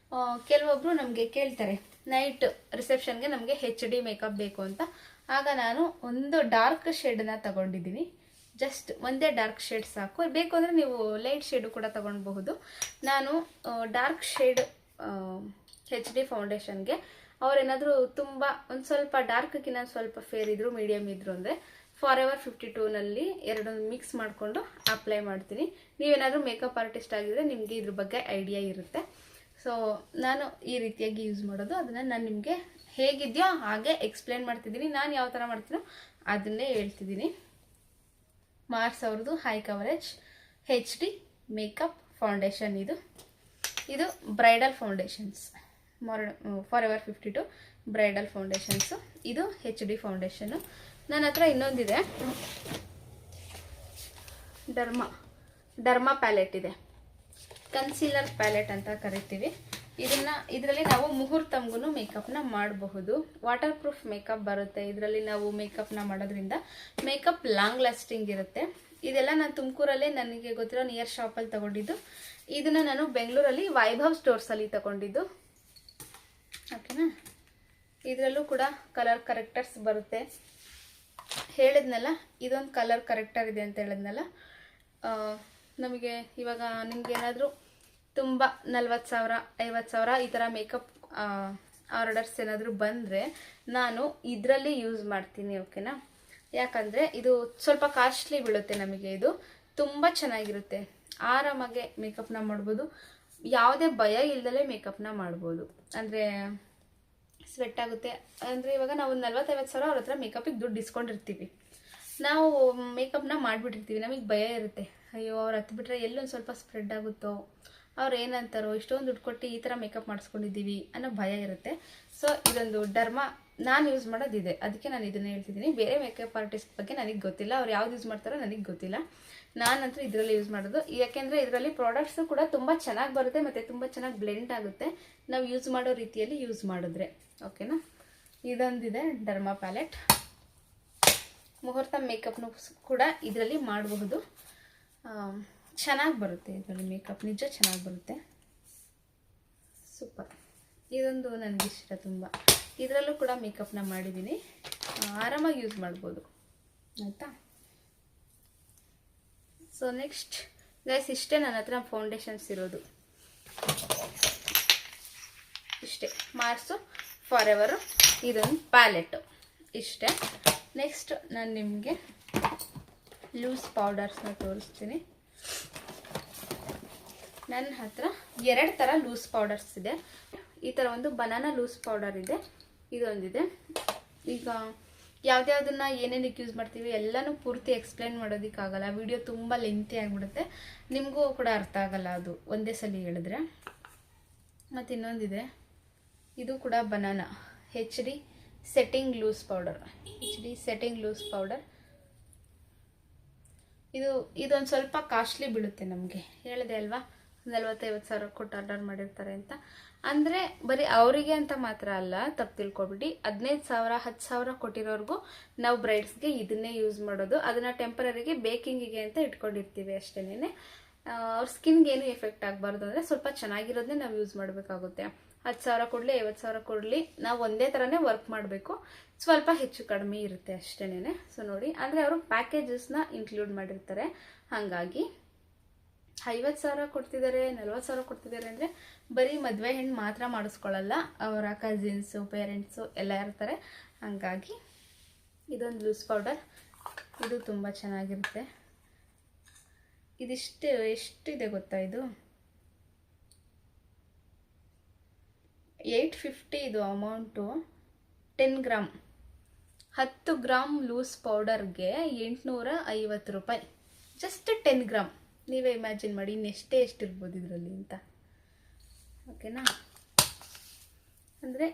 ಕೆಲವೊಬ್ಬರು ನಮಗೆ ಕೇಳ್ತಾರೆ ನೈಟ್ ರಿಸೆಪ್ಷನ್ಗೆ ನಮಗೆ HD ಮೇಕಪ್ ಬೇಕು ಅಂತ. ಆಗ ನಾನು ಒಂದು ಡಾರ್ಕ್ ಶೇಡನ್ನ ತಗೊಂಡಿದ್ದೀನಿ. ಜಸ್ಟ್ ಒಂದೇ ಡಾರ್ಕ್ ಶೇಡ್ ಸಾಕು. ಬೇಕು ಅಂದರೆ ನೀವು ಲೈಟ್ ಶೇಡು ಕೂಡ ತಗೊಳ್ಬಹುದು. ನಾನು ಡಾರ್ಕ್ ಶೇಡ್ HD ಫೌಂಡೇಶನ್ಗೆ ಅವರೇನಾದರೂ ತುಂಬ ಒಂದು ಸ್ವಲ್ಪ ಡಾರ್ಕ್ಗಿನ್ನ ಸ್ವಲ್ಪ ಫೇರ್ ಇದ್ರು, ಮೀಡಿಯಮ್ ಇದ್ರು ಅಂದರೆ ಫಾರೆವರ್ 52ನಲ್ಲಿ ಎರಡನ್ನು ಮಿಕ್ಸ್ ಮಾಡಿಕೊಂಡು ಅಪ್ಲೈ ಮಾಡ್ತೀನಿ. ನೀವೇನಾದರೂ ಮೇಕಪ್ ಆರ್ಟಿಸ್ಟ್ ಆಗಿದ್ರೆ ನಿಮಗೆ ಇದ್ರ ಬಗ್ಗೆ ಐಡಿಯಾ ಇರುತ್ತೆ. ಸೊ ನಾನು ಈ ರೀತಿಯಾಗಿ ಯೂಸ್ ಮಾಡೋದು. ಅದನ್ನು ನಾನು ನಿಮಗೆ ಹೇಗಿದೆಯೋ ಹಾಗೆ ಎಕ್ಸ್ಪ್ಲೇನ್ ಮಾಡ್ತಿದ್ದೀನಿ. ನಾನು ಯಾವ ಥರ ಮಾಡ್ತೀನೋ ಅದನ್ನೇ ಹೇಳ್ತಿದ್ದೀನಿ. ಮಾರ್ಸ್ ಅವ್ರದ್ದು high coverage HD makeup foundation. ಇದು ಬ್ರೈಡಲ್ ಫೌಂಡೇಶನ್ಸ್, ಫಾರೆವರ್ 52 ಬ್ರೈಡಲ್ ಫೌಂಡೇಶನ್ಸು. ಇದು HD ಫೌಂಡೇಶನ್ನು. ನನ್ನ ಹತ್ರ ಇನ್ನೊಂದಿದೆ, ಡರ್ಮಾ ಪ್ಯಾಲೆಟ್ ಇದೆ, ಕನ್ಸೀಲರ್ ಪ್ಯಾಲೆಟ್ ಅಂತ ಕರಿತೀವಿ ಇದರಲ್ಲಿ ನಾವು ಮುಹೂರ್ತಮ್ಗೂ ಮೇಕಪ್ನ ಮಾಡಬಹುದು. ವಾಟರ್ ಪ್ರೂಫ್ ಮೇಕಪ್ ಬರುತ್ತೆ ಇದರಲ್ಲಿ. ನಾವು ಮೇಕಪ್ನ ಮಾಡೋದ್ರಿಂದ ಮೇಕಪ್ ಲಾಂಗ್ ಲಾಸ್ಟಿಂಗ್ ಇರುತ್ತೆ. ಇದೆಲ್ಲ ನಾನು ತುಮಕೂರಲ್ಲೇ ನನಗೆ ಗೊತ್ತಿರೋ ನಿಯರ್ ಶಾಪಲ್ಲಿ ತಗೊಂಡಿದ್ದು. ಇದನ್ನು ನಾನು ಬೆಂಗಳೂರಲ್ಲಿ ವೈಭವ್ ಸ್ಟೋರ್ಸಲ್ಲಿ ತಗೊಂಡಿದ್ದು. ಓಕೆನಾ. ಇದರಲ್ಲೂ ಕೂಡ ಕಲರ್ ಕರೆಕ್ಟರ್ಸ್ ಬರುತ್ತೆ. ಹೇಳಿದ್ನಲ್ಲ, ಇದೊಂದು ಕಲರ್ ಕರೆಕ್ಟರ್ ಇದೆ ಅಂತ ಹೇಳಿದ್ನಲ್ಲ. ನಮಗೆ ಇವಾಗ ನಿಮ್ಗೇನಾದರೂ ತುಂಬ 40,000 50,000 ಈ ಥರ ಮೇಕಪ್ ಆರ್ಡರ್ಸ್ ಏನಾದರೂ ಬಂದರೆ ನಾನು ಇದರಲ್ಲಿ ಯೂಸ್ ಮಾಡ್ತೀನಿ. ಓಕೆನಾ. ಯಾಕಂದರೆ ಇದು ಸ್ವಲ್ಪ ಕಾಸ್ಟ್ಲಿ ಬೀಳುತ್ತೆ ನಮಗೆ. ಇದು ತುಂಬ ಚೆನ್ನಾಗಿರುತ್ತೆ. ಆರಾಮಾಗೆ ಮೇಕಪ್ನ ಮಾಡ್ಬೋದು. ಯಾವುದೇ ಭಯ ಇಲ್ಲದಲೇ ಮೇಕಪ್ನ ಮಾಡ್ಬೋದು. ಅಂದರೆ ಸ್ವೆಟ್ ಆಗುತ್ತೆ ಅಂದರೆ ಇವಾಗ ನಾವು 40-50,000 ಅವ್ರ ಹತ್ರ ಮೇಕಪ್ಪಿಗೆ ದುಡ್ಡು ಇಸ್ಕೊಂಡಿರ್ತೀವಿ. ನಾವು ಮೇಕಪ್ನ ಮಾಡಿಬಿಟ್ಟಿರ್ತೀವಿ. ನಮಗೆ ಭಯ ಇರುತ್ತೆ, ಅಯ್ಯೋ ಅವ್ರು ಹತ್ಬಿಟ್ರೆ ಎಲ್ಲೊಂದು ಸ್ವಲ್ಪ ಸ್ಪ್ರೆಡ್ ಆಗುತ್ತೋ, ಅವ್ರು ಏನಂತಾರೋ, ಇಷ್ಟೊಂದು ದುಡ್ಡು ಕೊಟ್ಟು ಈ ಥರ ಮೇಕಪ್ ಮಾಡಿಸ್ಕೊಂಡಿದ್ದೀವಿ ಅನ್ನೋ ಭಯ ಇರುತ್ತೆ. ಸೊ ಇದೊಂದು ನಾನು ಯೂಸ್ ಮಾಡೋದಿದೆ, ಅದಕ್ಕೆ ನಾನು ಇದನ್ನೇ ಹೇಳ್ತಿದ್ದೀನಿ. ಬೇರೆ ಮೇಕಪ್ ಆರ್ಟಿಸ್ಟ್ ಬಗ್ಗೆ ನನಗೆ ಗೊತ್ತಿಲ್ಲ, ಅವ್ರು ಯಾವ್ದು ಯೂಸ್ ಮಾಡ್ತಾರೋ ನನಗೆ ಗೊತ್ತಿಲ್ಲ. ನಾನಂತೂ ಇದರಲ್ಲಿ ಯೂಸ್ ಮಾಡೋದು. ಯಾಕೆಂದರೆ ಇದರಲ್ಲಿ ಪ್ರಾಡಕ್ಟ್ಸು ಕೂಡ ತುಂಬ ಚೆನ್ನಾಗಿ ಬರುತ್ತೆ ಮತ್ತು ತುಂಬ ಚೆನ್ನಾಗಿ ಬ್ಲೆಂಡ್ ಆಗುತ್ತೆ ನಾವು ಯೂಸ್ ಮಾಡೋ ರೀತಿಯಲ್ಲಿ ಯೂಸ್ ಮಾಡಿದ್ರೆ. ಓಕೆನಾ. ಇದೊಂದಿದೆ ಡರ್ಮಾ ಪ್ಯಾಲೆಟ್. ಮುಹೂರ್ತ ಮೇಕಪ್ನು ಕೂಡ ಇದರಲ್ಲಿ ಮಾಡಬಹುದು. ಚೆನ್ನಾಗಿ ಬರುತ್ತೆ ಇದರಲ್ಲಿ ಮೇಕಪ್, ನಿಜ ಚೆನ್ನಾಗಿ ಬರುತ್ತೆ. ಸೂಪರ್. ಇದೊಂದು ನನಗಿಷ್ಟ ತುಂಬ. ಇದರಲ್ಲೂ ಕೂಡ ಮೇಕಪ್ನ ಮಾಡಿದ್ದೀನಿ, ಆರಾಮಾಗಿ ಯೂಸ್ ಮಾಡ್ಬೋದು ಆಯಿತಾ. ಸೊ ನೆಕ್ಸ್ಟ್ ಗೈಸ್, ಇಷ್ಟೇ ನನ್ನ ಹತ್ರ ಫೌಂಡೇಶನ್ಸ್ ಇರೋದು, ಇಷ್ಟೇ. ಮಾರ್ಸು ಫಾರೆವರು ಇದೊಂದು ಪ್ಯಾಲೆಟ್ಟು, ಇಷ್ಟೇ. ನೆಕ್ಸ್ಟ್ ನಾನು ನಿಮಗೆ ಲೂಸ್ ಪೌಡರ್ಸ್ನ ತೋರಿಸ್ತೀನಿ. ನನ್ನ ಹತ್ರ 2 ಥರ ಲೂಸ್ ಪೌಡರ್ಸ್ ಇದೆ. ಈ ಥರ ಒಂದು ಬನಾನಾ ಲೂಸ್ ಪೌಡರ್ ಇದೆ, ಇದೊಂದಿದೆ. ಈಗ ಯಾವುದ್ಯಾವುದನ್ನ ಏನೇನಕ್ಕೆ ಯೂಸ್ ಮಾಡ್ತೀವಿ ಎಲ್ಲನೂ ಪೂರ್ತಿ ಎಕ್ಸ್ಪ್ಲೇನ್ ಮಾಡೋದಕ್ಕಾಗಲ್ಲ, ವಿಡಿಯೋ ತುಂಬ ಲೆಂತಿ ಆಗಿಬಿಡುತ್ತೆ, ನಿಮಗೂ ಕೂಡ ಅರ್ಥ ಆಗಲ್ಲ ಅದು ಒಂದೇ ಸಲ ಹೇಳಿದ್ರೆ. ಮತ್ತು ಇನ್ನೊಂದಿದೆ, ಇದು ಕೂಡ banana HD setting loose powder, HD setting loose powder. ಇದೊಂದು ಸ್ವಲ್ಪ ಕಾಸ್ಟ್ಲಿ ಬೀಳುತ್ತೆ ನಮಗೆ, ಹೇಳಿದೆ ಅಲ್ವಾ 40-50 ಸಾವಿರ ಕೊಟ್ಟು ಆರ್ಡರ್ ಮಾಡಿರ್ತಾರೆ ಅಂತ. ಅಂದರೆ ಬರೀ ಅವರಿಗೆ ಅಂತ ಮಾತ್ರ ಅಲ್ಲ, ತಪ್ಪು ತಿಳ್ಕೊಬಿಟ್ಟು 15,000 10,000 ಕೊಟ್ಟಿರೋರ್ಗೂ ನಾವು ಬ್ರೈಡ್ಸ್ಗೆ ಇದನ್ನೇ ಯೂಸ್ ಮಾಡೋದು. ಅದನ್ನು ಟೆಂಪರರಿಗೆ ಬೇಕಿಂಗಿಗೆ ಅಂತ ಇಟ್ಕೊಂಡಿರ್ತೀವಿ ಅಷ್ಟೇನೆ. ಅವ್ರ ಸ್ಕಿನ್ಗೆ ಏನು ಎಫೆಕ್ಟ್ ಆಗಬಾರ್ದು ಅಂದರೆ ಸ್ವಲ್ಪ ಚೆನ್ನಾಗಿರೋದನ್ನೇ ನಾವು ಯೂಸ್ ಮಾಡಬೇಕಾಗುತ್ತೆ. 10,000 ಕೊಡಲಿ 50,000 ಕೊಡಲಿ, ನಾವು ಒಂದೇ ಥರನೇ ವರ್ಕ್ ಮಾಡಬೇಕು, ಸ್ವಲ್ಪ ಹೆಚ್ಚು ಕಡಿಮೆ ಇರುತ್ತೆ ಅಷ್ಟೇನೆ. ಸೊ ನೋಡಿ, ಅಂದರೆ ಅವರು ಪ್ಯಾಕೇಜಸ್ನ ಇನ್ಕ್ಲೂಡ್ ಮಾಡಿರ್ತಾರೆ, ಹಾಗಾಗಿ 50,000 ಕೊಡ್ತಿದ್ದಾರೆ 40,000 ಕೊಡ್ತಿದ್ದಾರೆ ಅಂದರೆ ಬರೀ ಮದುವೆ ಹೆಣ್ಣು ಮಾತ್ರ ಮಾಡಿಸ್ಕೊಳ್ಳಲ್ಲ, ಅವರ ಕಸಿನ್ಸು ಪೇರೆಂಟ್ಸು ಎಲ್ಲ ಇರ್ತಾರೆ. ಹಾಗಾಗಿ ಇದೊಂದು ಲೂಸ್ ಪೌಡರ್, ಇದು ತುಂಬ ಚೆನ್ನಾಗಿರುತ್ತೆ. ಎಷ್ಟಿದೆ ಗೊತ್ತಾ, ಇದು 850 ಇದು ಅಮೌಂಟು. 10 ಗ್ರಾಮ್ 10 ಗ್ರಾಮ್ ಲೂಸ್ ಪೌಡರ್ಗೆ 850 ರೂಪಾಯಿ, ಜಸ್ಟ್ 10 ಗ್ರಾಮ್. ನೀವೇ ಇಮ್ಯಾಜಿನ್ ಮಾಡಿ ಎಷ್ಟಿರ್ಬೋದು ಇದರಲ್ಲಿ ಅಂತ, ಓಕೆನಾ. ಅಂದರೆ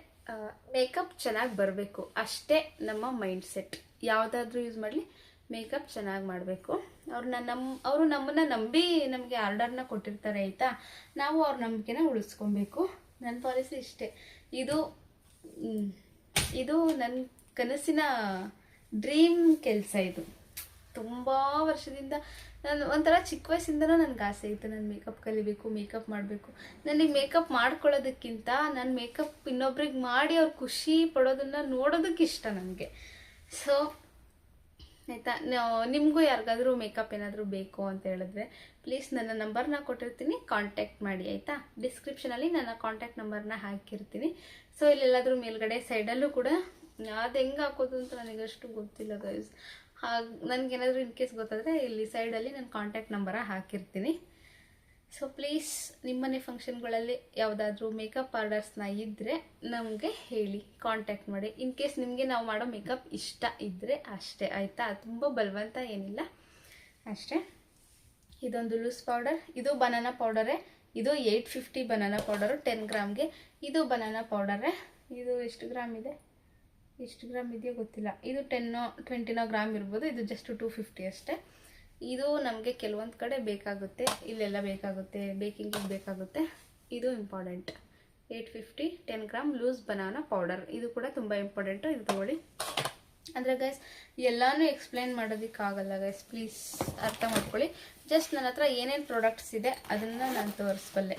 ಮೇಕಪ್ ಚೆನ್ನಾಗಿ ಬರಬೇಕು ಅಷ್ಟೇ ನಮ್ಮ ಮೈಂಡ್ ಸೆಟ್. ಯಾವುದಾದ್ರೂ ಯೂಸ್ ಮಾಡಲಿ ಮೇಕಪ್ ಚೆನ್ನಾಗಿ ಮಾಡಬೇಕು. ಅವರು ನಮ್ಮನ್ನು ನಂಬಿ ನಮಗೆ ಆರ್ಡರ್ನ ಕೊಟ್ಟಿರ್ತಾರೆ ಆಯಿತಾ, ನಾವು ಅವ್ರ ನಂಬಿಕೆನ ಉಳಿಸ್ಕೊಬೇಕು. ನನ್ನ ಪಾಲಿಸಿ ಇಷ್ಟೇ. ಇದು ನನ್ನ ಕನಸಿನ ಡ್ರೀಮ್ ಕೆಲಸ. ಇದು ತುಂಬ ವರ್ಷದಿಂದ, ನಾನು ಒಂಥರ ಚಿಕ್ಕ ವಯಸ್ಸಿಂದನೂ ನನಗೆ ಆಸೆ ಇತ್ತು, ನಾನು ಮೇಕಪ್ ಕಲಿಬೇಕು, ಮೇಕಪ್ ಮಾಡಬೇಕು. ನನಗೆ ಮೇಕಪ್ ಮಾಡ್ಕೊಳ್ಳೋದಕ್ಕಿಂತ ನಾನು ಮೇಕಪ್ ಇನ್ನೊಬ್ರಿಗೆ ಮಾಡಿ ಅವ್ರು ಖುಷಿ ಪಡೋದನ್ನು ನೋಡೋದಕ್ಕೆ ಇಷ್ಟ ನನಗೆ. ಸೊ ಆಯಿತಾ, ನಿಮಗೂ ಯಾರಿಗಾದರೂ ಮೇಕಪ್ ಏನಾದರೂ ಬೇಕು ಅಂತ ಹೇಳಿದ್ರೆ ಪ್ಲೀಸ್ ನನ್ನ ನಂಬರ್ನ ಕೊಟ್ಟಿರ್ತೀನಿ, ಕಾಂಟ್ಯಾಕ್ಟ್ ಮಾಡಿ ಆಯಿತಾ. ಡಿಸ್ಕ್ರಿಪ್ಷನಲ್ಲಿ ನನ್ನ ಕಾಂಟ್ಯಾಕ್ಟ್ ನಂಬರ್ನ ಹಾಕಿರ್ತೀನಿ. ಸೊ ಇಲ್ಲೆಲ್ಲಾದರೂ ಮೇಲ್ಗಡೆ ಸೈಡಲ್ಲೂ ಕೂಡ, ಅದು ಹೆಂಗೆ ಹಾಕೋದು ಅಂತ ನನಗಷ್ಟು ಗೊತ್ತಿಲ್ಲ ಗೈಸ್. ನನಗೇನಾದರೂ ಇನ್ ಕೇಸ್ ಗೊತ್ತಾದರೆ ಇಲ್ಲಿ ಸೈಡಲ್ಲಿ ನಾನು ಕಾಂಟ್ಯಾಕ್ಟ್ ನಂಬರ ಹಾಕಿರ್ತೀನಿ. ಸೊ ಪ್ಲೀಸ್ ನಿಮ್ಮನೆ ಫಂಕ್ಷನ್ಗಳಲ್ಲಿ ಯಾವುದಾದ್ರೂ ಮೇಕಪ್ ಆರ್ಡರ್ಸ್ನ ಇದ್ದರೆ ನಮಗೆ ಹೇಳಿ, ಕಾಂಟ್ಯಾಕ್ಟ್ ಮಾಡಿ. ಇನ್ ಕೇಸ್ ನಿಮಗೆ ನಾವು ಮಾಡೋ ಮೇಕಪ್ ಇಷ್ಟ ಇದ್ದರೆ ಅಷ್ಟೇ ಆಯಿತಾ, ತುಂಬ ಬಲವಂತ ಏನಿಲ್ಲ ಅಷ್ಟೇ. ಇದೊಂದು ಲೂಸ್ ಪೌಡರ್, ಇದು ಬನಾನಾ ಪೌಡರೇ. ಇದು 850 ಬನಾನಾ ಪೌಡರು 10 ಗ್ರಾಮ್ಗೆ. ಇದು ಬನಾನಾ ಪೌಡರೇ. ಇದು ಎಷ್ಟು ಗ್ರಾಮ್ ಇದೆಯೋ ಗೊತ್ತಿಲ್ಲ, ಇದು 10-20 ಗ್ರಾಮ್ ಇರ್ಬೋದು. ಇದು ಜಸ್ಟ್ 250 ಅಷ್ಟೇ. ಇದು ನಮಗೆ ಕೆಲವೊಂದು ಕಡೆ ಬೇಕಾಗುತ್ತೆ, ಇಲ್ಲೆಲ್ಲ ಬೇಕಾಗುತ್ತೆ, ಬೇಕಿಂಗಿಗೆ ಬೇಕಾಗುತ್ತೆ. ಇದು important. 850 10 gram loose banana powder, ಇದು ಕೂಡ ತುಂಬ ಇಂಪಾರ್ಟೆಂಟು. ಇದು ತಗೊಳ್ಳಿ. ಅಂದರೆ ಗೈಸ್ ಎಲ್ಲನೂ ಎಕ್ಸ್ಪ್ಲೈನ್ ಮಾಡೋದಕ್ಕಾಗಲ್ಲ ಗೈಸ್, ಪ್ಲೀಸ್ ಅರ್ಥ ಮಾಡ್ಕೊಳ್ಳಿ. ಜಸ್ಟ್ ನನ್ನ ಹತ್ರ ಏನೇನು ಪ್ರಾಡಕ್ಟ್ಸ್ ಇದೆ ಅದನ್ನು ನಾನು ತೋರಿಸ್ಬಲ್ಲೆ.